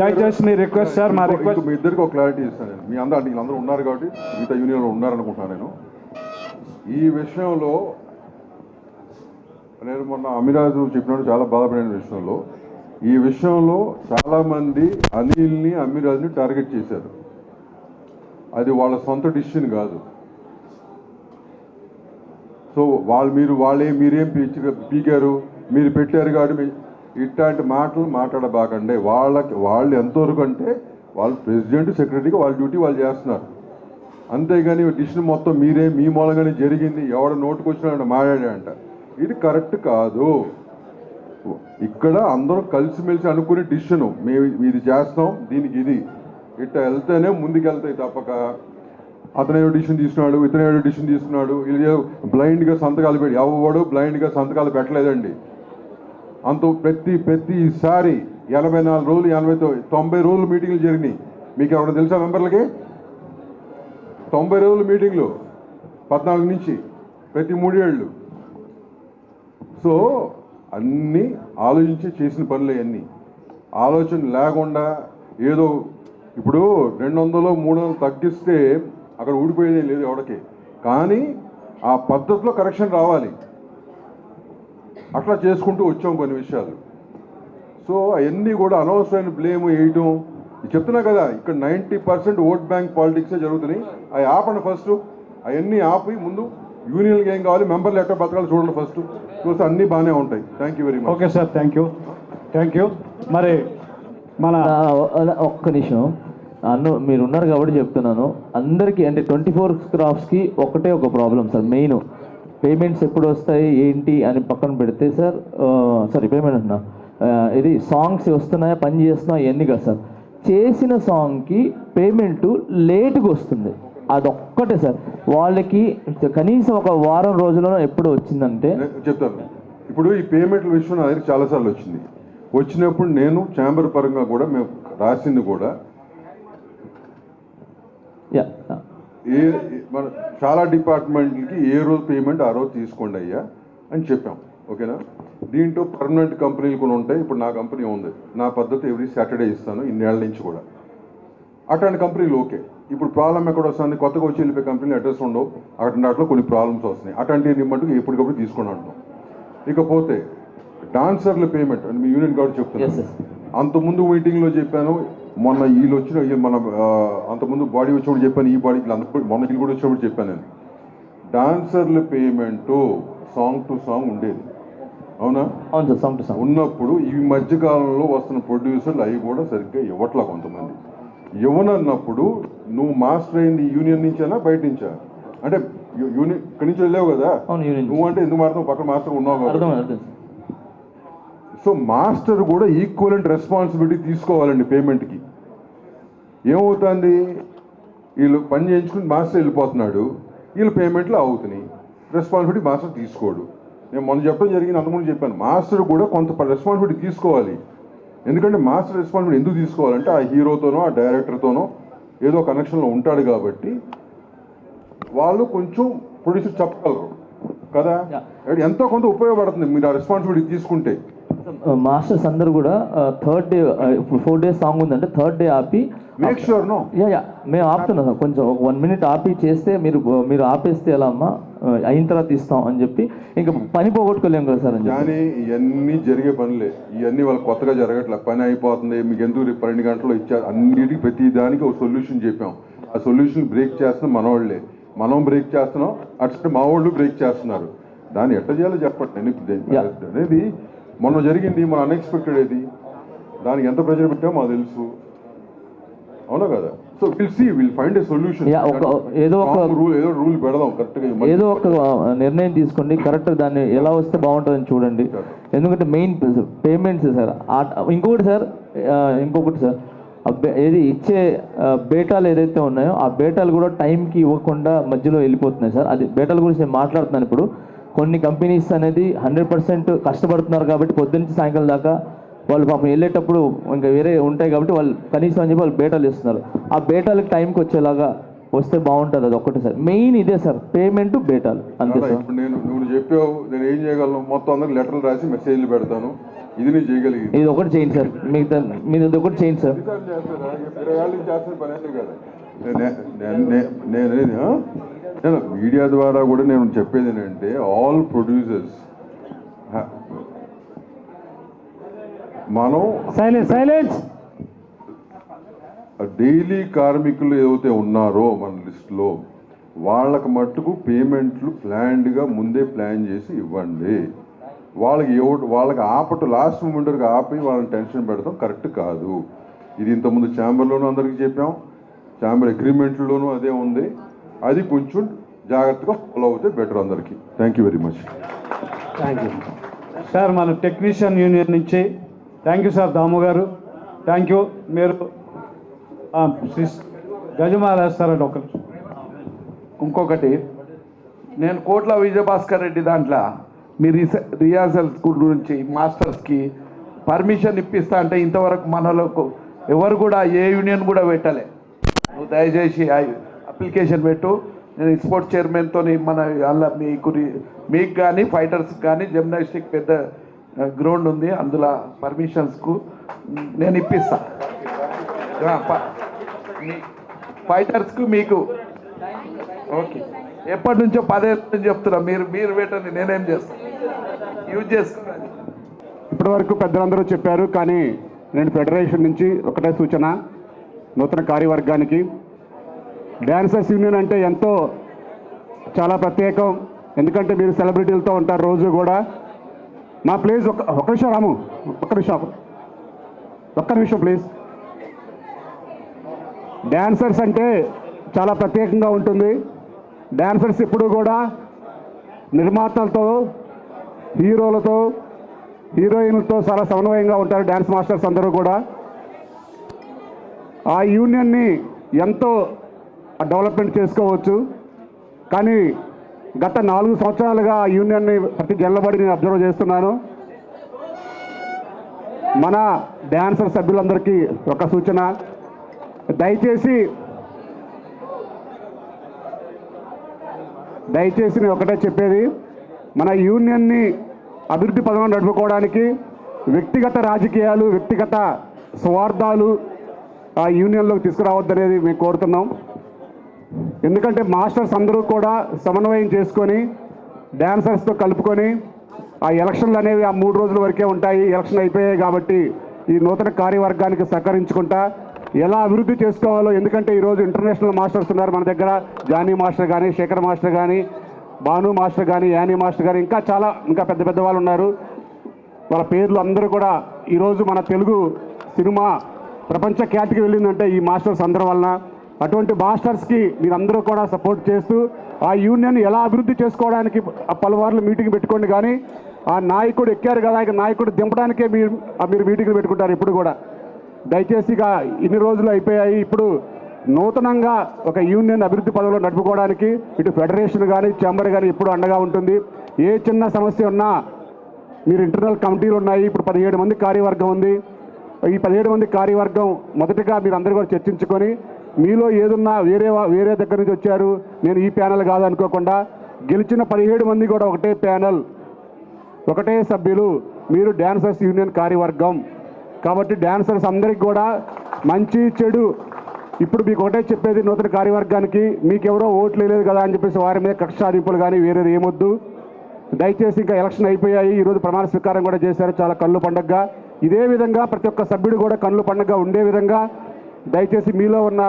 దయచేసి మీ రిక్వెస్ట్ సార్. మా రిక్వెస్ట్ మీ ఇద్దరికి ఒక క్లారిటీ ఇస్తాను నేను. మీ వీళ్ళందరూ ఉన్నారు కాబట్టి మిగతా యూనియన్లో ఉన్నారనుకుంటున్నాను నేను. ఈ విషయంలో నేను మొన్న అమిరాజు చెప్పినట్టు చాలా బాధపడిన విషయంలో, ఈ విషయంలో చాలామంది అనిల్ని అమిరాజ్ని టార్గెట్ చేశారు. అది వాళ్ళ సొంత డిసిషన్ కాదు. సో మీరేం పీకారు, మీరు పెట్టారు కాబట్టి ఇట్లాంటి మాటలు మాట్లాడబాకండి. వాళ్ళు ఎంతవరకు అంటే వాళ్ళు ప్రెసిడెంట్ సెక్రటరీగా వాళ్ళ డ్యూటీ వాళ్ళు చేస్తున్నారు. అంతేగాని డిసిషన్ మొత్తం మీ మూలంగానే జరిగింది, ఎవడ నోటుకు వచ్చినా మాట్లాడాడంట, ఇది కరెక్ట్ కాదు. ఇక్కడ అందరూ కలిసిమెలిసి అనుకునే డిసిషను మేము ఇది చేస్తాం, దీనికి ఇది ఇట్లా వెళ్తేనే ముందుకెళ్తాయి తప్పక అతనే డిసిషన్ తీసుకున్నాడు, ఇతనే డిసిషన్ తీసుకున్నాడు, వీళ్ళు బ్లైండ్గా సంతకాలు పెట్టి ఎవడు బ్లైండ్గా సంతకాలు పెట్టలేదండి. ప్రతిసారి 84 రోజులు 90 రోజులు మీటింగ్లు జరిగినాయి. మీకు ఎవరైనా తెలుసా మెంబర్లకి? 90 రోజులు మీటింగ్లు 14 నుంచి ప్రతి 3 ఏళ్ళు. సో అన్నీ ఆలోచించి చేసిన పనులు అన్నీ. ఆలోచన లేకుండా ఏదో ఇప్పుడు 200 300 తగ్గిస్తే అక్కడ ఊడిపోయేది లేదు ఎవడికి. కానీ ఆ పద్ధతిలో కరెక్షన్ రావాలి. అట్లా చేసుకుంటూ వచ్చాం కొన్ని విషయాలు. సో అవన్నీ కూడా అనవసరమైన బ్లేమ్ వేయటం. చెప్తున్నా కదా, ఇక్కడ 90% ఓట్ బ్యాంక్ పాలిటిక్సే జరుగుతున్నాయి. అవి ఆపండి ఫస్ట్. అవన్నీ ఆపి ముందు యూనియన్కి ఏం కావాలి, మెంబర్లు ఎట్లా బతకాలి చూడండి ఫస్ట్. చూస్తే అన్నీ బాగానే ఉంటాయి. Thank you very much. Okay sir, thank you. మరి మన ఒక్క నిమిషం అన్న, మీరు ఉన్నారు కాబట్టి చెప్తున్నాను. అందరికీ అంటే 24 క్రాఫ్ట్స్కి ఒకటే ఒక ప్రాబ్లం సార్. మెయిన్ పేమెంట్స్ ఎప్పుడు వస్తాయి ఏంటి అని పక్కన పెడితే సార్, సారీ పేమెంట్ అంటున్నా, ఇది సాంగ్స్ వస్తున్నాయా పని చేస్తున్నాయా ఇవన్నీ కదా సార్. చేసిన సాంగ్కి పేమెంట్ లేటుగా వస్తుంది, అదొక్కటే సార్. వాళ్ళకి కనీసం ఒక వారం రోజుల్లో ఎప్పుడు వచ్చిందంటే చెప్తాను. ఇప్పుడు ఈ పేమెంట్ల విషయం నా దగ్గర చాలాసార్లు వచ్చింది. వచ్చినప్పుడు నేను ఛాంబర్ పరంగా కూడా మేము రాసింది కూడా మన చాలా డిపార్ట్మెంట్లకి ఏ రోజు పేమెంట్ ఆ రోజు తీసుకోండి అయ్యా అని చెప్పాం. ఓకేనా? దీంట్లో పర్మనెంట్ కంపెనీలు కూడా ఉంటాయి. ఇప్పుడు నా కంపెనీ ఉంది, నా పద్ధతి ఎవ్రీ సాటర్డే ఇస్తాను ఇన్నేళ్ల నుంచి కూడా. అట్లాంటి కంపెనీలు ఓకే. ఇప్పుడు ప్రాబ్లం ఎక్కడ వస్తుంది, కొత్తగా వచ్చి వెళ్ళిపోయే కంపెనీలు అడ్రస్ ఉండవు, అట్లాంటి వాటిలో కొన్ని ప్రాబ్లమ్స్ వస్తున్నాయి. అట్లాంటివి మటుకు ఎప్పటికప్పుడు తీసుకుని అంటున్నాం. ఇకపోతే డాన్సర్ల పేమెంట్ అని మీ యూనియన్ కాబట్టి చెప్తున్నాను. అంతకుముందు మీటింగ్లో చెప్పాను, మొన్న వీళ్ళు వచ్చిన మన అంతకుముందు బాడీ వచ్చినప్పుడు చెప్పాను, ఈ బాడీకి మొన్న వీళ్ళు కూడా వచ్చినప్పుడు చెప్పాను నేను. డాన్సర్ల పేమెంటు సాంగ్ టు సాంగ్ ఉండేది, అవునా? అవును సార్, సాంగ్ టు సాంగ్ ఉన్నప్పుడు ఈ మధ్యకాలంలో వస్తున్న ప్రొడ్యూసర్లు అవి కూడా సరిగ్గా ఇవ్వట్లా. కొంతమంది ఇవ్వనన్నప్పుడు నువ్వు మాస్టర్ అయింది యూనియన్ నుంచేనా బయట నుంచా? అంటే యూనియన్ ఇక్కడి నుంచి వెళ్ళావు కదా నువ్వు, అంటే ఎందుకు మాట్లాడుతావు, పక్కన మాస్టర్ ఉన్నావు కదా. సో మాస్టర్ కూడా ఈక్వలెంట్ రెస్పాన్సిబిలిటీ తీసుకోవాలండి పేమెంట్కి. ఏమవుతుంది, వీళ్ళు పని చేయించుకుని మాస్టర్ వెళ్ళిపోతున్నాడు, వీళ్ళు పేమెంట్లు అవుతున్నాయి, రెస్పాన్సిబిలిటీ మాస్టర్ తీసుకోడు. నేను మొన్న చెప్పడం జరిగింది, అంతకుముందు చెప్పాను, మాస్టర్ కూడా కొంత రెస్పాన్సిబిలిటీ తీసుకోవాలి. ఎందుకంటే మాస్టర్ రెస్పాన్సిబిలిటీ ఎందుకు తీసుకోవాలంటే ఆ హీరోతోనో ఆ డైరెక్టర్తోనో ఏదో కనెక్షన్లో ఉంటాడు కాబట్టి వాళ్ళు కొంచెం ప్రొడ్యూసర్ చెప్పగలరు కదా. ఎంతో కొంత ఉపయోగపడుతుంది మీరు ఆ రెస్పాన్సిబిలిటీ తీసుకుంటే. మాస్టర్స్ అందరూ కూడా థర్డ్ డే, 4 days సాంగ్ ఉందంటే థర్డ్ డే ఆపి మేక్ ష్యూర్ నో మేము ఆపుతున్నాం సార్. కొంచెం 1 minute ఆపి చేస్తే మీరు ఆపేస్తే ఎలా అమ్మా, అయిన తర్వాత ఇస్తాం అని చెప్పి ఇంకా పని పోగొట్టుకోలేము కదా సార్ అని. కానీ ఇవన్నీ జరిగే పనులే, ఇవన్నీ వాళ్ళకి కొత్తగా జరగట్లే. పని అయిపోతుంది, మీకు ఎందుకు 12 గంటలు ఇచ్చారు, అన్నిటికీ ప్రతి దానికి ఒక సొల్యూషన్ చెప్పాం. ఆ సొల్యూషన్ బ్రేక్ చేస్తున్నాం మనవాళ్ళే, మనం బ్రేక్ చేస్తున్నాం, అటు మా వాళ్ళు బ్రేక్ చేస్తున్నారు. దాన్ని ఎట్లా చేయాలో చెప్పండి అనేది. మొన్న జరిగింది మన అన్ఎక్స్పెక్టెడ్, అది దానికి ఎంత ప్రెజర్ పెట్టామో మాకు తెలుసు, అవునా కదా. So will find a solution. ఏదో ఒక రూల్ పెడదాం కరెక్ట్గా, ఏదో ఒక నిర్ణయం తీసుకోండి, కరెక్ట్ దాన్ని ఎలా వస్తే బాగుంటుందని చూడండి. ఎందుకంటే మెయిన్ పేమెంట్స్ సార్. ఇంకొకటి సార్ ఏది ఇచ్చే బేటాలు ఏదైతే ఉన్నాయో ఆ బేటాలు కూడా టైంకి ఇవ్వకుండా మధ్యలో వెళ్ళిపోతున్నాయి సార్. అది బేటాల గురించి నేను మాట్లాడుతున్నాను. ఇప్పుడు కొన్ని కంపెనీస్ అనేది 100% కష్టపడుతున్నారు కాబట్టి పొద్దున్నుంచి సాయంకాలం దాకా వాళ్ళు పాపం వెళ్ళేటప్పుడు ఇంకా వేరే ఉంటాయి కాబట్టి వాళ్ళు కనీసం అని చెప్పి వాళ్ళు బేటాలు ఇస్తున్నారు. ఆ బేటాలకు టైంకి వచ్చేలాగా వస్తే బాగుంటుంది. అది ఒక్కటే సార్ మెయిన్, ఇదే సార్ పేమెంట్ బేటాలు అంతే సార్. ఇప్పుడు నువ్వు చెప్పావు, నేను ఏం చేయగలను, మొత్తం అందరికి లెటర్లు రాసి మెసేజ్లు పెడతాను, ఇది నేను చేయగలిగింది. ఇది ఒకటి చేయండి సార్, మిగతా మీరు ఇది ఒకటి చేయండి సార్. నేను మీడియా ద్వారా కూడా నేను చెప్పేది ఏంటంటే ఆల్ ప్రొడ్యూసర్స్ మనం సైలెన్స్ డైలీ కార్మికులు ఏదైతే ఉన్నారో మన లిస్టులో వాళ్ళకి మట్టుకు పేమెంట్లు ప్లాన్డ్గా ముందే ప్లాన్ చేసి ఇవ్వండి. వాళ్ళకి లాస్ట్ మూమెంట్ వరకు ఆపి వాళ్ళని టెన్షన్ పెడతాం కరెక్ట్ కాదు. ఇది ఇంతకుముందు ఛాంబర్లోనూ అందరికీ చెప్పాం, ఛాంబర్ అగ్రిమెంట్లోనూ అదే ఉంది. అది కొంచెం జాగ్రత్తగా ఫాలో అవుతే బెటర్ అందరికీ. Thank you very much. Thank you sir. మన టెక్నీషియన్ యూనియన్ నుంచి థ్యాంక్ యూ సార్, దాము గారు థ్యాంక్ యూ. మీరు గజమాల వేస్తారండి ఒకరు. ఇంకొకటి, నేను కోట్ల విజయభాస్కర్ రెడ్డి దాంట్లో మీ రిహార్సల్ స్కూల్ గురించి మాస్టర్స్కి పర్మిషన్ ఇప్పిస్తా అంటే ఇంతవరకు మనలోకి ఎవరు కూడా ఏ యూనియన్ కూడా పెట్టలే. నువ్వు దయచేసి అప్లికేషన్ పెట్టు. నేను స్పోర్ట్స్ చైర్మన్తో మన అలా మీకు కానీ ఫైటర్స్కి కానీ జిమ్నాస్టిక్ పెద్ద గ్రౌండ్ ఉంది, అందులో పర్మిషన్స్కు నేను ఇప్పిస్తా. ఫైటర్స్కు మీకు ఓకే. ఎప్పటి నుంచో 10 ఏళ్ళ నుంచి చెప్తున్నా, మీరు పెట్టండి, నేనేం చేస్తాను, యూజ్ చేసుకున్నాను. ఇప్పటి వరకు పెద్దలందరూ చెప్పారు, కానీ నేను ఫెడరేషన్ నుంచి ఒకటే సూచన నూతన కార్యవర్గానికి. డ్యాన్సర్స్ యూనియన్ అంటే ఎంతో చాలా ప్రత్యేకం. ఎందుకంటే మీరు సెలబ్రిటీలతో ఉంటారు రోజు కూడా. మా ప్లీజ్ ఒక్క నిమిషం రాము, ఒక్క నిమిషం ప్లీజ్. డ్యాన్సర్స్ అంటే చాలా ప్రత్యేకంగా ఉంటుంది. డ్యాన్సర్స్ ఎప్పుడు కూడా నిర్మాతలతో, హీరోలతో, హీరోయిన్లతో చాలా సమన్వయంగా ఉంటారు డ్యాన్స్ మాస్టర్స్ అందరూ కూడా. ఆ యూనియన్ని ఎంతో డెవలప్మెంట్ చేసుకోవచ్చు. కానీ గత 4 సంవత్సరాలుగా ఆ యూనియన్ని ప్రతి జల్లబడి నేను అబ్జర్వ్ చేస్తున్నాను. మన డ్యాన్సర్ సభ్యులందరికీ ఒక సూచన, దయచేసి నేను ఒకటే చెప్పేది, మన యూనియన్ని అభివృద్ధి పదంలో నడుపుకోవడానికి వ్యక్తిగత రాజకీయాలు, వ్యక్తిగత స్వార్థాలు ఆ యూనియన్లోకి తీసుకురావద్దనేది మేము కోరుతున్నాం. ఎందుకంటే మాస్టర్స్ అందరూ కూడా సమన్వయం చేసుకొని డ్యాన్సర్స్తో కలుపుకొని ఆ ఎలక్షన్లు అనేవి ఆ 3 రోజుల వరకే ఉంటాయి. ఎలక్షన్ అయిపోయాయి కాబట్టి ఈ నూతన కార్యవర్గానికి సహకరించుకుంటా ఎలా అభివృద్ధి చేసుకోవాలో. ఎందుకంటే ఈరోజు ఇంటర్నేషనల్ మాస్టర్స్ ఉన్నారు మన దగ్గర, జానీ మాస్టర్ కానీ, శేఖర్ మాస్టర్ కానీ, భాను మాస్టర్ కానీ, యానీ మాస్టర్ కానీ, ఇంకా పెద్ద పెద్ద వాళ్ళు ఉన్నారు. వాళ్ళ పేర్లు అందరూ కూడా ఈరోజు మన తెలుగు సినిమా ప్రపంచ ఖ్యాతికి వెళ్ళిందంటే ఈ మాస్టర్స్ అందరి వలన. అటువంటి మాస్టర్స్కి మీరందరూ కూడా సపోర్ట్ చేస్తూ ఆ యూనియన్ ఎలా అభివృద్ధి చేసుకోవడానికి పలువార్లు మీటింగ్ పెట్టుకోండి. కానీ ఆ నాయకుడు ఎక్కారు కదా, ఇక నాయకుడు దింపడానికే మీరు మీటింగ్లు పెట్టుకుంటారు ఇప్పుడు కూడా. దయచేసి ఇక ఇన్ని రోజులు అయిపోయాయి. ఇప్పుడు నూతనంగా ఒక యూనియన్ అభివృద్ధి పదంలో నడుపుకోవడానికి ఇటు ఫెడరేషన్ కానీ, ఛాంబర్ కానీ ఎప్పుడు అండగా ఉంటుంది. ఏ చిన్న సమస్య ఉన్నా మీరు ఇంటర్నల్ కమిటీలు ఉన్నాయి. ఇప్పుడు 17 మంది కార్యవర్గం ఉంది. ఈ 17 మంది కార్యవర్గం మొదటగా మీరు అందరూ కూడా చర్చించుకొని మీలో ఏదున్నా వేరే దగ్గర నుంచి వచ్చారు, నేను ఈ ప్యానెల్ కాదు అనుకోకుండా, గెలిచిన 17 మంది కూడా ఒకటే ప్యానెల్, ఒకటే సభ్యులు, మీరు డ్యాన్సర్స్ యూనియన్ కార్యవర్గం. కాబట్టి డ్యాన్సర్స్ అందరికి కూడా మంచి చెడు ఇప్పుడు మీకు ఒకటే చెప్పేది, నూతన కార్యవర్గానికి మీకెవరో ఓట్లు లేదు కదా అని చెప్పేసి వారి మీద కక్ష సాధింపులు కానీ వేరేది ఏమొద్దు. దయచేసి ఇంకా ఎలక్షన్ అయిపోయాయి, ఈరోజు ప్రమాణ స్వీకారం కూడా చేశారు, చాలా కళ్ళు పండగగా. ఇదే విధంగా ప్రతి ఒక్క సభ్యుడు కూడా కళ్ళు పండగగా ఉండే విధంగా దయచేసి మీలో ఉన్న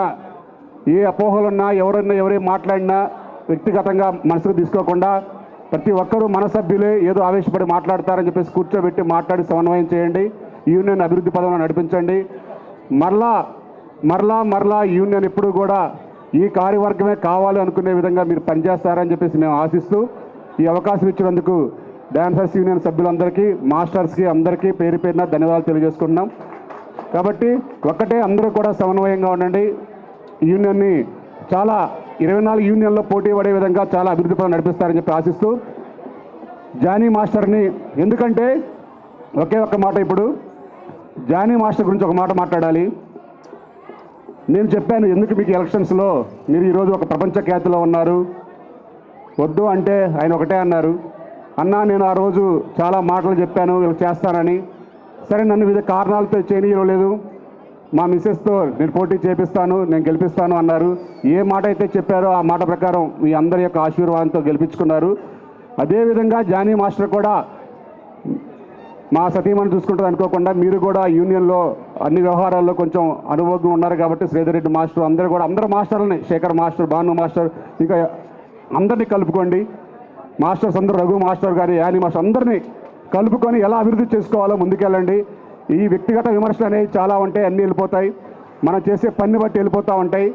ఏ అపోహలున్నా, ఎవరేం మాట్లాడినా వ్యక్తిగతంగా మనసుకు తీసుకోకుండా ప్రతి ఒక్కరూ మన సభ్యులే ఏదో ఆవేశపడి మాట్లాడతారని చెప్పేసి కూర్చోబెట్టి మాట్లాడి సమన్వయం చేయండి. యూనియన్ అభివృద్ధి పదంలో నడిపించండి. మరలా యూనియన్ ఎప్పుడు కూడా ఈ కార్యవర్గమే కావాలి అనుకునే విధంగా మీరు పనిచేస్తారని చెప్పేసి మేము ఆశిస్తూ ఈ అవకాశం ఇచ్చినందుకు డాన్సర్స్ యూనియన్ సభ్యులందరికీ, మాస్టర్స్కి అందరికీ పేరు పేరున ధన్యవాదాలు తెలియజేసుకుంటున్నాం. కాబట్టి ఒక్కటే, అందరూ కూడా సమన్వయంగా ఉండండి. యూనియన్ని చాలా 24 యూనియన్లో పోటీ పడే విధంగా చాలా అభివృద్ధి పనులు నడిపిస్తారని చెప్పి ఆశిస్తూ జానీ మాస్టర్ని, ఎందుకంటే ఒకే ఒక్క మాట, ఇప్పుడు జానీ మాస్టర్ గురించి ఒక మాట మాట్లాడాలి. నేను చెప్పాను ఎందుకు మీకు ఎలక్షన్స్లో మీరు ఈరోజు ఒక ప్రపంచ ఖ్యాతిలో ఉన్నారు, వద్దు అంటే ఆయన ఒకటే అన్నారు, అన్నా నేను ఆ రోజు చాలా మాటలు చెప్పాను వీళ్ళు చేస్తానని. సరే, నన్ను వివిధ కారణాలతో చేయనీయలేదు, మా మిస్సెస్తో నేను పోటీ చేపిస్తాను, నేను గెలిపిస్తాను అన్నారు. ఏ మాట అయితే చెప్పారో ఆ మాట ప్రకారం మీ అందరి యొక్క ఆశీర్వాదంతో గెలిపించుకున్నారు. అదేవిధంగా జానీ మాస్టర్ కూడా మా సతీమణి చూసుకుంటుంది అనుకోకుండా మీరు కూడా యూనియన్లో అన్ని వ్యవహారాల్లో కొంచెం అనుభవం ఉన్నారు కాబట్టి శ్రీధర్ రెడ్డి మాస్టర్ అందరూ మాస్టర్లని, శేఖర్ మాస్టర్, భాను మాస్టర్, ఇంకా అందరినీ కలుపుకోండి. మాస్టర్స్ అందరూ, రఘు మాస్టర్ గారి, యానీ మాస్టర్ అందరినీ కలుపుకొని ఎలా అభివృద్ధి చేసుకోవాలో ముందుకెళ్ళండి. ఈ వ్యక్తిగత విమర్శలు అనేవి చాలా ఉంటాయి, అన్నీ వెళ్ళిపోతాయి. మనం చేసే పని బట్టి వెళ్ళిపోతూ ఉంటాయి.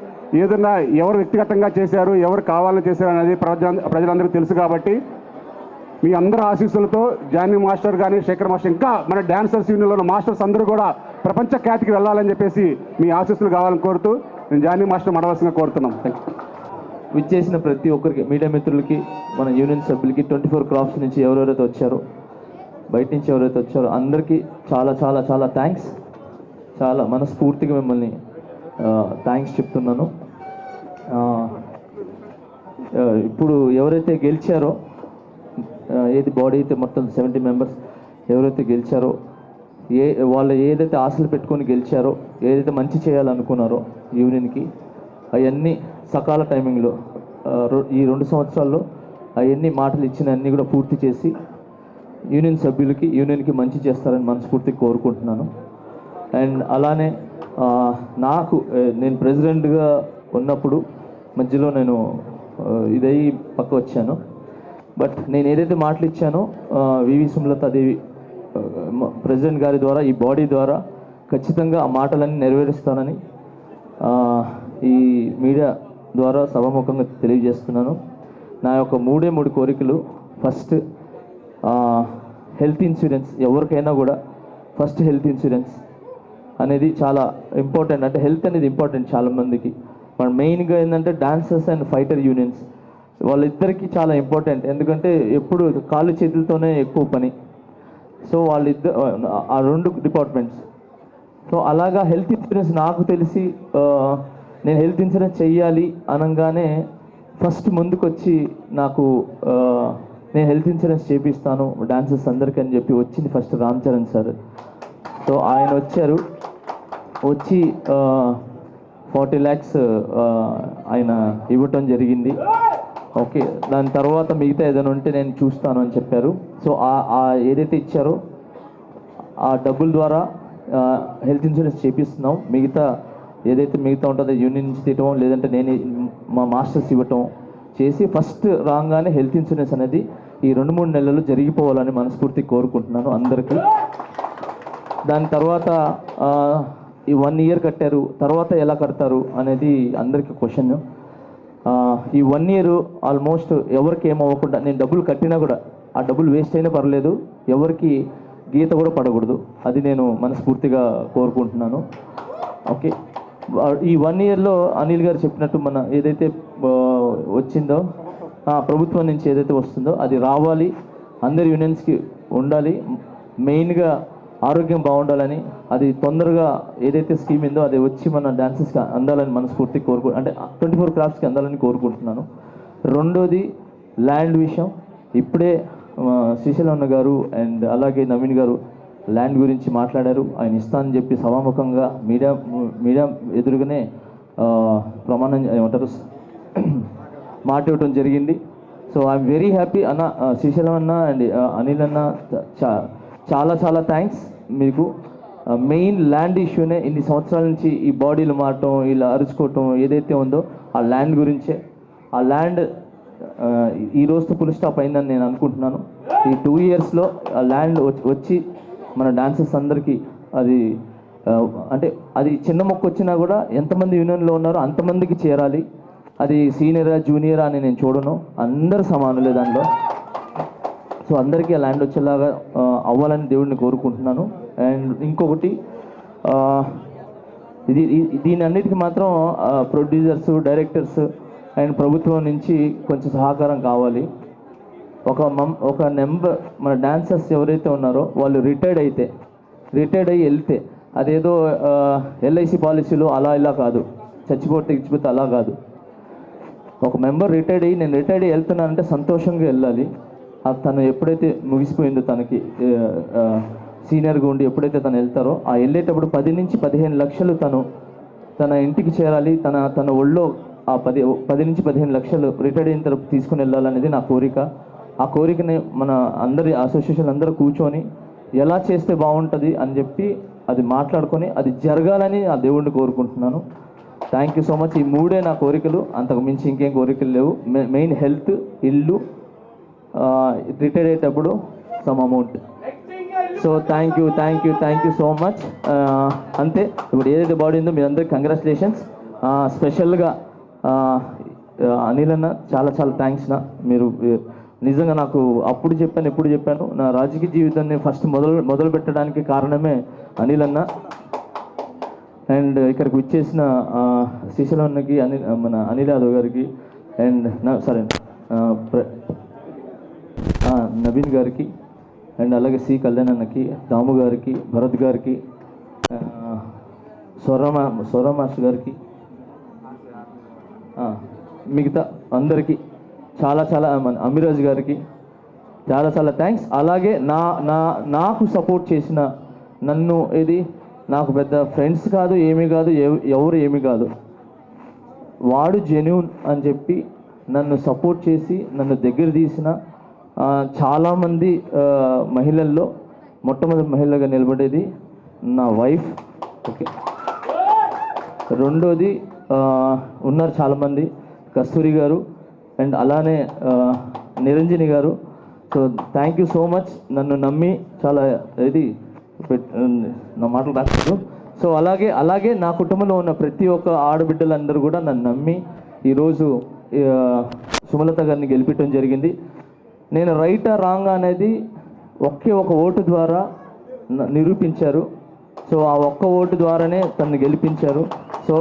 ఏదన్నా ఎవరు వ్యక్తిగతంగా చేశారు, ఎవరు కావాలని చేశారు అనేది ప్రజలందరికీ తెలుసు. కాబట్టి మీ అందరి ఆశీస్సులతో జానీ మాస్టర్ కానీ, శేఖర్ మాస్టర్, ఇంకా మన డ్యాన్సర్స్ యూనియన్లో ఉన్న మాస్టర్స్ అందరూ కూడా ప్రపంచ ఖ్యాతికి వెళ్ళాలని చెప్పేసి మీ ఆశీస్సులు కావాలని కోరుతూ నేను జానీ మాస్టర్ మడవలసిందిగా కోరుతున్నాం. విచ్చేసిన ప్రతి ఒక్కరికి, మీడియా మిత్రులకి, మన యూనియన్ సభ్యులకి, 24 క్రాఫ్ట్స్ నుంచి ఎవరెవరైతే వచ్చారో, బయట నుంచి ఎవరైతే వచ్చారో అందరికీ చాలా చాలా చాలా థ్యాంక్స్. చాలా మనస్ఫూర్తిగా మిమ్మల్ని థ్యాంక్స్ చెప్తున్నాను. ఇప్పుడు ఎవరైతే గెలిచారో, ఏది బాడీ అయితే మొత్తం 70 మెంబర్స్ ఎవరైతే గెలిచారో, వాళ్ళు ఏదైతే ఆశలు పెట్టుకొని గెలిచారో, ఏదైతే మంచి చేయాలనుకున్నారో యూనియన్కి, అవన్నీ సకాల టైమింగ్లో ఈ 2 సంవత్సరాల్లో అవన్నీ మాటలు ఇచ్చిన అన్నీ కూడా పూర్తి చేసి యూనియన్ సభ్యులకి, యూనియన్కి మంచి చేస్తారని మనస్ఫూర్తిగా కోరుకుంటున్నాను. అండ్ అలానే నేను ప్రెసిడెంట్గా ఉన్నప్పుడు మధ్యలో నేను ఇదయ్యి పక్క వచ్చాను. బట్ నేను ఏదైతే మాటలు ఇచ్చానో వివి సుమలతాదేవి ప్రెసిడెంట్ గారి ద్వారా, ఈ బాడీ ద్వారా ఖచ్చితంగా ఆ మాటలన్నీ నెరవేరుస్తానని ఈ మీడియా ద్వారా సభాముఖంగా తెలియజేస్తున్నాను. నా యొక్క 3 కోరికలు. First, health insurance. ఎవరికైనా కూడా ఫస్ట్ హెల్త్ ఇన్సూరెన్స్ అనేది చాలా ఇంపార్టెంట్. అంటే హెల్త్ అనేది ఇంపార్టెంట్ చాలామందికి. మన మెయిన్గా ఏంటంటే డాన్సర్స్ అండ్ ఫైటర్ యూనియన్స్ వాళ్ళిద్దరికీ చాలా ఇంపార్టెంట్. ఎందుకంటే ఎప్పుడు కాళ్ళు చేతులతోనే ఎక్కువ పని. సో వాళ్ళిద్దరు ఆ 2 డిపార్ట్మెంట్స్. సో అలాగా హెల్త్ ఇన్సూరెన్స్ నాకు తెలిసి నేను హెల్త్ ఇన్సూరెన్స్ చెయ్యాలి అనగానే ఫస్ట్ ముందుకొచ్చి నాకు నేను హెల్త్ ఇన్సూరెన్స్ చేపిస్తాను డాన్సర్స్ అందరికీ అని చెప్పి వచ్చింది first Ram Charan sir. So ఆయన వచ్చి 40 lakhs ఆయన ఇవ్వటం జరిగింది. ఓకే, దాని తర్వాత మిగతా ఏదైనా ఉంటే నేను చూస్తాను అని చెప్పారు. సో ఏదైతే ఇచ్చారో ఆ డబ్బుల ద్వారా హెల్త్ ఇన్సూరెన్స్ చేపిస్తున్నాం. మిగతా ఉంటుందో యూనియన్ నుంచి తీయటం, లేదంటే నేను మా మాస్టర్స్ ఇవ్వటం చేసి ఫస్ట్ రాగానే హెల్త్ ఇన్సూరెన్స్ అనేది ఈ 2-3 నెలలు జరిగిపోవాలని మనస్ఫూర్తిగా కోరుకుంటున్నాను అందరికీ. దాని తర్వాత ఈ 1 year కట్టారు, తర్వాత ఎలా కడతారు అనేది అందరికీ క్వశ్చన్. ఈ 1 year ఆల్మోస్ట్ ఎవరికి ఏమవ్వకుండా, నేను డబ్బులు కట్టినా కూడా ఆ డబ్బులు వేస్ట్ అయినా పర్లేదు, ఎవరికి గీత కూడా పడకూడదు. అది నేను మనస్ఫూర్తిగా కోరుకుంటున్నాను. ఓకే, ఈ 1 yearలో అనిల్ గారు చెప్పినట్టు మన ఏదైతే వచ్చిందో ప్రభుత్వం నుంచి ఏదైతే వస్తుందో అది రావాలి, అందరి యూనియన్స్కి ఉండాలి. మెయిన్గా ఆరోగ్యం బాగుండాలని, అది తొందరగా ఏదైతే స్కీమ్ ఉందో అది వచ్చి మన డాన్సెస్కి అందాలని మనస్ఫూర్తిగా అంటే 24 క్రాఫ్ట్స్కి అందాలని కోరుకుంటున్నాను. రెండోది ల్యాండ్ విషయం. ఇప్పుడే శ్రీశైలం గారు అండ్ అలాగే నవీన్ గారు ల్యాండ్ గురించి మాట్లాడారు. ఆయన ఇస్తానని చెప్పి సభాముఖంగా మీడియా ఎదురుగానే ప్రమాణం ఏమంటారు మాట ఇవ్వటం జరిగింది. సో ఐఎమ్ వెరీ హ్యాపీ అన్న, శ్రీశైలం అన్న అండ్ అనిల్ అన్న చాలా చాలా థ్యాంక్స్ మీకు. మెయిన్ ల్యాండ్ ఇష్యూనే ఇన్ని సంవత్సరాల నుంచి ఈ బాడీలు మారటం, ఇలా అరుచుకోవటం ఏదైతే ఉందో ఆ ల్యాండ్ గురించే. ఆ ల్యాండ్ ఈ రోజుతో ఫుల్ స్టాప్ అయిందని నేను అనుకుంటున్నాను. ఈ 2 yearsలో ఆ ల్యాండ్ వచ్చి మన డాన్సర్స్ అందరికీ అది అంటే అది చిన్న మొక్క వచ్చినా కూడా ఎంతమంది యూనియన్లో ఉన్నారో అంతమందికి చేరాలి. అది సీనియరా జూనియరా అని నేను చూడను, అందరు సమానులే దానిలో. సో అందరికీ ఆ ల్యాండ్ వచ్చేలాగా అవ్వాలని దేవుడిని కోరుకుంటున్నాను. అండ్ ఇంకొకటి, దీని అన్నిటికీ మాత్రం ప్రొడ్యూసర్స్, డైరెక్టర్స్ అండ్ ప్రభుత్వం నుంచి కొంచెం సహకారం కావాలి. ఒక నెంబర్ మన డాన్సర్స్ ఎవరైతే ఉన్నారో వాళ్ళు రిటైర్డ్ అయ్యి వెళ్తే అదేదో ఎల్ఐసి పాలసీలో అలా ఇలా కాదు, చచ్చిపోతే అలా కాదు. ఒక మెంబర్ రిటైర్డ్ అయ్యి నేను రిటైర్డ్ అయ్యి వెళ్తున్నానంటే సంతోషంగా వెళ్ళాలి. తను ఎప్పుడైతే ముగిసిపోయిందో తనకి సీనియర్గా ఉండి ఎప్పుడైతే తను వెళ్తారో ఆ వెళ్ళేటప్పుడు 10 నుంచి 15 లక్షలు తన ఇంటికి చేరాలి. తన ఒళ్ళో ఆ 10 నుంచి 15 లక్షలు రిటైర్డ్ అయిన తర్వాత తీసుకుని వెళ్ళాలనేది నా కోరిక. ఆ కోరికని మన అందరి అసోసియేషన్ అందరూ కూర్చొని ఎలా చేస్తే బాగుంటుంది అని చెప్పి అది మాట్లాడుకొని అది జరగాలని ఆ దేవుడిని కోరుకుంటున్నాను. Thank you so much. ఈ 3 నా కోరికలు, అంతకు మించి ఇంకేం కోరికలు లేవు. మెయిన్ హెల్త్, ఇల్లు, రిటైర్ అయ్యేటప్పుడు some amount. So thank you so much. అంతే. ఇప్పుడు ఏదైతే బాడీ ఉందో మీ అందరికి కంగ్రాచులేషన్స్. స్పెషల్గా అనిల్ అన్న చాలా చాలా థ్యాంక్స్ నా. మీరు నిజంగా నాకు ఎప్పుడు చెప్పాను నా రాజకీయ జీవితాన్ని ఫస్ట్ మొదలు పెట్టడానికి కారణమే అనిల్ అన్న. అండ్ ఇక్కడికి వచ్చేసిన శ్రీశైలం అన్నకి, మన అనిల్ యాదవ్ గారికి అండ్ నవీన్ గారికి అండ్ అలాగే సి కళ్యాణ్ అన్నకి, దాము గారికి, భరత్ గారికి, స్వర మాస్టర్ గారికి, మిగతా అందరికీ చాలా అమిరాజ్ గారికి చాలా థ్యాంక్స్. అలాగే నాకు సపోర్ట్ చేసిన నాకు పెద్ద ఫ్రెండ్స్ కాదు, ఏమీ కాదు, ఎవరు ఏమీ కాదు, వాడు జెన్యూన్ అని చెప్పి నన్ను సపోర్ట్ చేసి నన్ను దగ్గర తీసిన చాలామంది మహిళల్లో మొట్టమొదటి మహిళగా నిలబడేది నా వైఫ్. ఓకే, రెండోది ఉన్నారు చాలామంది, కస్తూరి గారు అండ్ అలానే నిరంజని గారు. So thank you so much, నన్ను నమ్మి చాలా నా మాటలు రాస్తారు. సో అలాగే నా కుటుంబంలో ఉన్న ప్రతి ఒక్క ఆడబిడ్డలందరూ కూడా నన్ను నమ్మి ఈరోజు సుమలత గారిని గెలిపించడం జరిగింది. నేను రైటా రాంగ్ అనేది ఒకే ఒక ఓటు ద్వారా నిరూపించారు. సో ఆ ఒక్క ఓటు ద్వారానే తనని గెలిపించారు. సో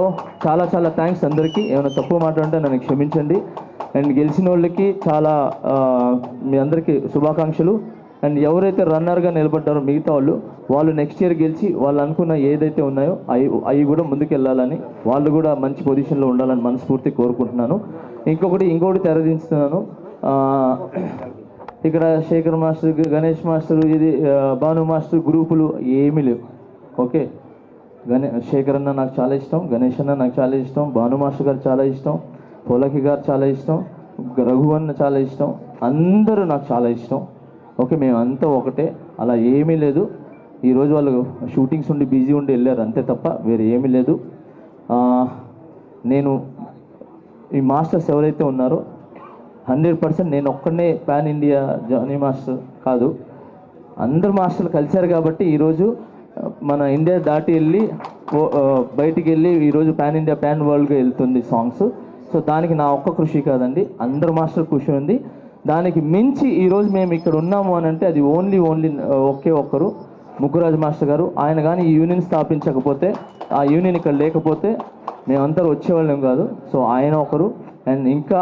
చాలా థ్యాంక్స్ అందరికీ. ఏమైనా తప్పు మాట్లాడుంటే నన్ను క్షమించండి. అండ్ గెలిచిన వాళ్ళకి మీ అందరికీ శుభాకాంక్షలు. అండ్ ఎవరైతే రన్నర్గా నిలబడ్డారో మిగతా వాళ్ళు నెక్స్ట్ ఇయర్ గెలిచి వాళ్ళు అనుకున్న ఏదైతే ఉన్నాయో అవి కూడా ముందుకెళ్ళాలని, వాళ్ళు కూడా మంచి పొజిషన్లో ఉండాలని మనస్ఫూర్తి కోరుకుంటున్నాను. ఇంకొకటి తెరదించుతున్నాను. ఇక్కడ Shekar master, Ganesh master, Bhanu master గ్రూపులు ఏమీ లేవు. ఓకే, శేఖర్ అన్న నాకు చాలా ఇష్టం, గణేష్ అన్న నాకు చాలా ఇష్టం, భాను మాస్టర్ గారు చాలా ఇష్టం, పోలకి గారు చాలా ఇష్టం, రఘు అన్న చాలా ఇష్టం, అందరూ నాకు చాలా ఇష్టం. ఓకే, మేమంతా ఒకటే, అలా ఏమీ లేదు. ఈరోజు వాళ్ళు షూటింగ్స్ ఉండి బిజీ ఉండి వెళ్ళారు అంతే తప్ప వేరే ఏమీ లేదు. నేను ఈ మాస్టర్స్ ఎవరైతే ఉన్నారో 100% నేను ఒక్కడనే పాన్ ఇండియా జానీ మాస్టర్ కాదు, అందరు మాస్టర్లు కలిశారు కాబట్టి ఈరోజు మన ఇండియా దాటి వెళ్ళి బయటికి వెళ్ళి ఈరోజు పాన్ ఇండియా పాన్ వరల్డ్గా వెళ్తుంది సాంగ్స్. సో దానికి నా ఒక్క కృషి కాదండి, అందరు మాస్టర్ కృషి ఉంది. దానికి మించి ఈరోజు మేము ఇక్కడ ఉన్నాము అని అంటే అది ఓన్లీ ఒకే ఒక్కరు, ముగ్గురాజు మాస్టర్ గారు. ఆయన కానీ ఈ యూనియన్ స్థాపించకపోతే, ఆ యూనియన్ ఇక్కడ లేకపోతే మేమందరూ వచ్చేవాళ్ళం కాదు. సో ఆయన ఒకరు. అండ్ ఇంకా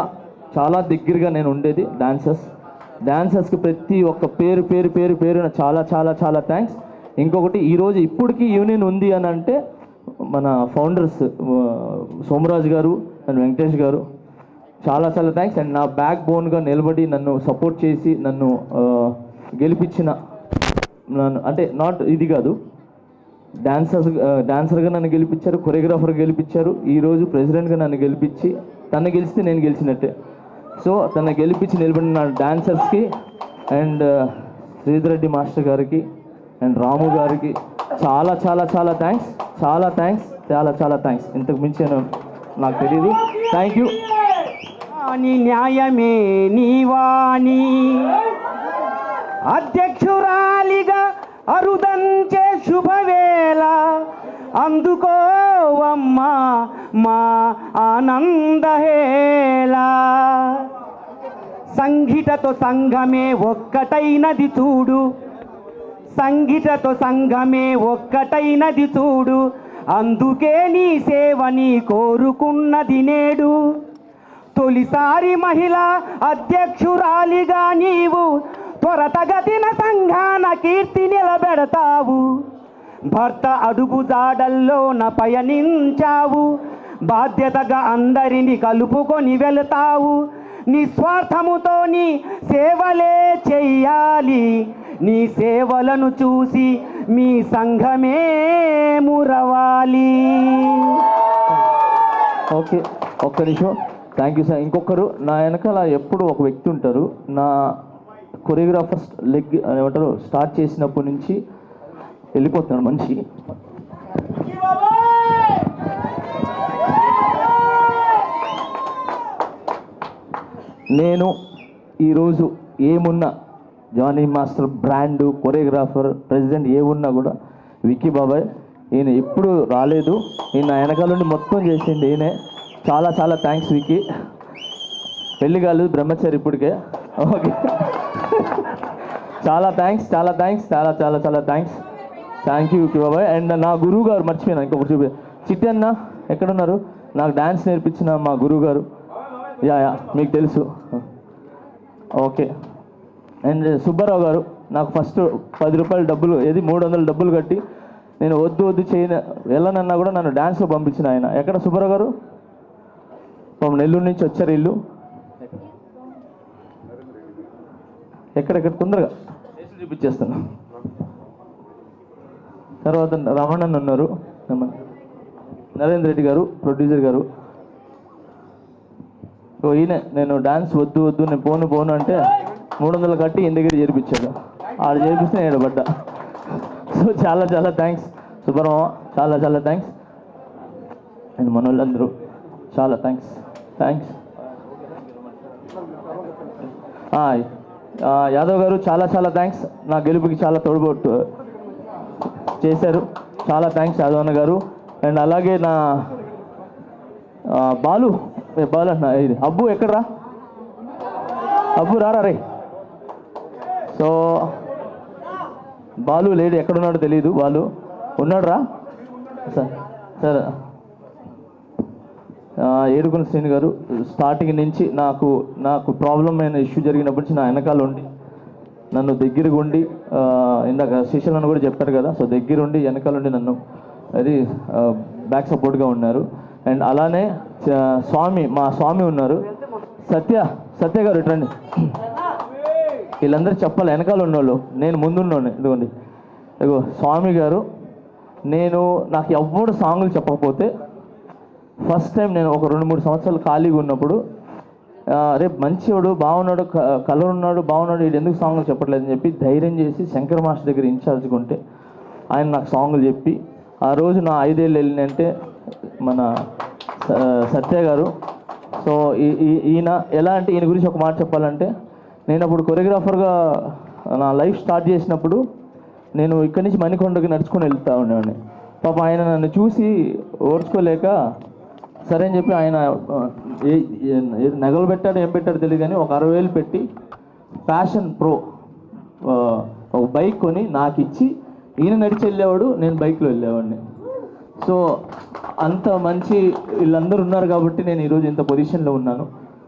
చాలా దగ్గరగా నేను ఉండేది డాన్సర్స్కి ప్రతి ఒక్క పేరున చాలా థ్యాంక్స్. ఇంకొకటి, ఈరోజు ఇప్పటికీ యూనియన్ ఉంది అని అంటే మన ఫౌండర్స్ సోమరాజు గారు అండ్ వెంకటేష్ గారు, చాలా థ్యాంక్స్. అండ్ నా బ్యాక్ బోన్గా నిలబడి నన్ను సపోర్ట్ చేసి నన్ను గెలిపించిన, అంటే నాట్ ఇది కాదు, డాన్సర్గా నన్ను గెలిపించారు, కొరియోగ్రాఫర్గా గెలిపించారు. ఈరోజు ప్రెసిడెంట్గా నన్ను గెలిపించి, తను గెలిస్తే నేను గెలిచినట్టే. సో తను గెలిపించి నిలబడిన డాన్సర్స్కి అండ్ శ్రీధర్ రెడ్డి మాస్టర్ గారికి అండ్ రాము గారికి చాలా థ్యాంక్స్, చాలా థ్యాంక్స్. ఇంతకు మించి నాకు తెలియదు. Thank you. న్యాయమే నీవాణి అధ్యక్షురాలిగా అరుదంచే శుభవేళ అందుకోవమ్మా మా ఆనందహేళ. సంఘిటతో సంఘమే ఒక్కటైనది చూడు, సంఘిటతో సంఘమే ఒక్కటైనది చూడు, అందుకే నీ సేవని కోరుకున్నది నేడు. తొలిసారి మహిళా అధ్యక్షురాలిగా నీవు త్వరతగతిన సంఘాన కీర్తి నిలబెడతావు. భర్త అడుగు జాడల్లోన పయనించావు, బాధ్యతగా అందరిని కలుపుకొని వెళతావు. నిస్వార్థముతో నీ సేవలే చెయ్యాలి, నీ సేవలను చూసి మీ సంఘమే మురవాలి. ఓకే, ఒక్క నిమిషం. Thank you sir. ఇంకొకరు నా వెనకాల ఎప్పుడు ఒక వ్యక్తి ఉంటారు. నా కొరియోగ్రాఫర్ లెగ్ ఏమంటారు స్టార్ట్ చేసినప్పటి నుంచి వెళ్ళిపోతున్నాడు మనిషి. నేను ఈరోజు ఏమున్నా, Jani master brand, choreographer, president ఏమున్నా కూడా విక్కీ బాబాయ్. ఈయన ఎప్పుడు రాలేదు, ఈయన వెనకాల నుండి మొత్తం చేసింది ఈయనే. చాలా థ్యాంక్స్ విక్కీ. పెళ్లి కాలేదు, బ్రహ్మచారి ఇప్పటికే. ఓకే, చాలా థ్యాంక్స్. థ్యాంక్ యూ విక్కీ బాబాయ్. అండ్ నా గురువు గారు మర్చిపోయినా ఇంకొకటి చిట్టి అన్న ఎక్కడున్నారు, నాకు డ్యాన్స్ నేర్పించిన మా గురువు గారు యా మీకు తెలుసు. ఓకే. అండ్ సుబ్బారావు గారు నాకు ఫస్ట్ 10 రూపాయలు డబ్బులు 300 డబ్బులు కట్టి నేను వద్దు వెళ్ళనన్నా కూడా నన్ను డ్యాన్స్లో పంపించిన ఆయన. ఎక్కడ సుబ్బారావు గారు? నెల్లూరు నుంచి వచ్చారు. ఇల్లు ఎక్కడెక్కడ తొందరగా చూపించేస్తాను. తర్వాత రమణన్ ఉన్నారు, నరేంద్ర రెడ్డి గారు ప్రొడ్యూసర్ గారు. ఈయన నేను డ్యాన్స్ వద్దు నేను పోను అంటే 300 కట్టి ఈయన దగ్గర చేర్పించాడు. ఆడు చేర్పిస్తే నేను పడ్డా. సో చాలా థ్యాంక్స్ సుబ్రహ్మ, చాలా థ్యాంక్స్. అండ్ మన వాళ్ళందరూ చాలా థ్యాంక్స్. యాదవ్ గారు చాలా థ్యాంక్స్. నా గెలుపుకి చాలా తోడ్పట్టు చేశారు. చాలా థ్యాంక్స్ యాదవ్ అన్న గారు. అండ్ అలాగే నా బాలు అన్న, ఇది అబ్బు ఎక్కడరా? అబ్బు రారా రే. సో బాలు లేడు, ఎక్కడున్నాడో తెలియదు. బాలు ఉన్నాడు రా సరే. ఏడుకొండ శ్రీని గారు స్టార్టింగ్ నుంచి నాకు ప్రాబ్లం అయిన ఇష్యూ జరిగినప్పటి నుంచి నా వెనకాల ఉండి నన్ను దగ్గరగా ఉండి, ఇందాక శ్రీశైలం కూడా చెప్పారు కదా, సో దగ్గరుండి వెనకాల ఉండి నన్ను అది బ్యాక్ సపోర్ట్గా ఉన్నారు. అండ్ అలానే మా స్వామి ఉన్నారు, సత్య గారు ఇట్రండి. వీళ్ళందరూ చెప్పాలి, వెనకాల ఉన్నోళ్ళు, నేను ముందున్నోని. ఇదిగోండి స్వామి గారు. నాకు ఎవ్వడు సాంగులు చెప్పకపోతే ఫస్ట్ టైం నేను ఒక 2-3 సంవత్సరాలు ఖాళీగా ఉన్నప్పుడు రేపు మంచివాడు బాగున్నాడు, కలర్ ఉన్నాడు బాగున్నాడు, వీడు ఎందుకు సాంగులు చెప్పట్లేదని చెప్పి ధైర్యం చేసి శంకర్ మాస్టర్ దగ్గర ఇన్ఛార్జ్గా ఉంటే ఆయన నాకు సాంగులు చెప్పి ఆ రోజు నా 5 ఏళ్ళు వెళ్ళినంటే మన సత్య గారు. సో ఈయన ఎలా అంటే, ఈయన గురించి ఒక మాట చెప్పాలంటే, నేను అప్పుడు కొరియోగ్రాఫర్గా నా లైఫ్ స్టార్ట్ చేసినప్పుడు నేను ఇక్కడి నుంచి మణికొండకి నడుచుకొని వెళ్తూ ఉండేవాడిని. పాప ఆయన నన్ను చూసి ఓర్చుకోలేక సరే అని చెప్పి ఆయన నగలు పెట్టాడు ఏం పెట్టాడు తెలియదు కానీ ఒక 60,000 పెట్టి ప్యాషన్ ప్రో ఒక బైక్ కొని నాకు ఇచ్చి ఈయన నడిచి వెళ్ళేవాడు, నేను బైక్లో వెళ్ళేవాడిని. సో అంత మంచి వీళ్ళందరూ ఉన్నారు కాబట్టి నేను ఈరోజు ఇంత పొజిషన్లో ఉన్నాను.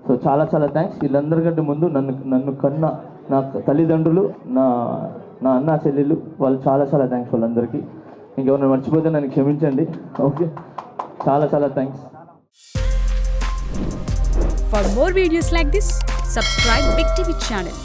సో చాలా థ్యాంక్స్. వీళ్ళందరికంటే ముందు నన్ను కన్న నా తల్లిదండ్రులు, నా అన్న చెల్లెళ్ళు, వాళ్ళు చాలా థ్యాంక్స్ వాళ్ళందరికీ. ఇంకెవరైనా మర్చిపోతే నన్ను క్షమించండి. ఓకే, చాలా thanks. For more videos like this, subscribe Big TV channel.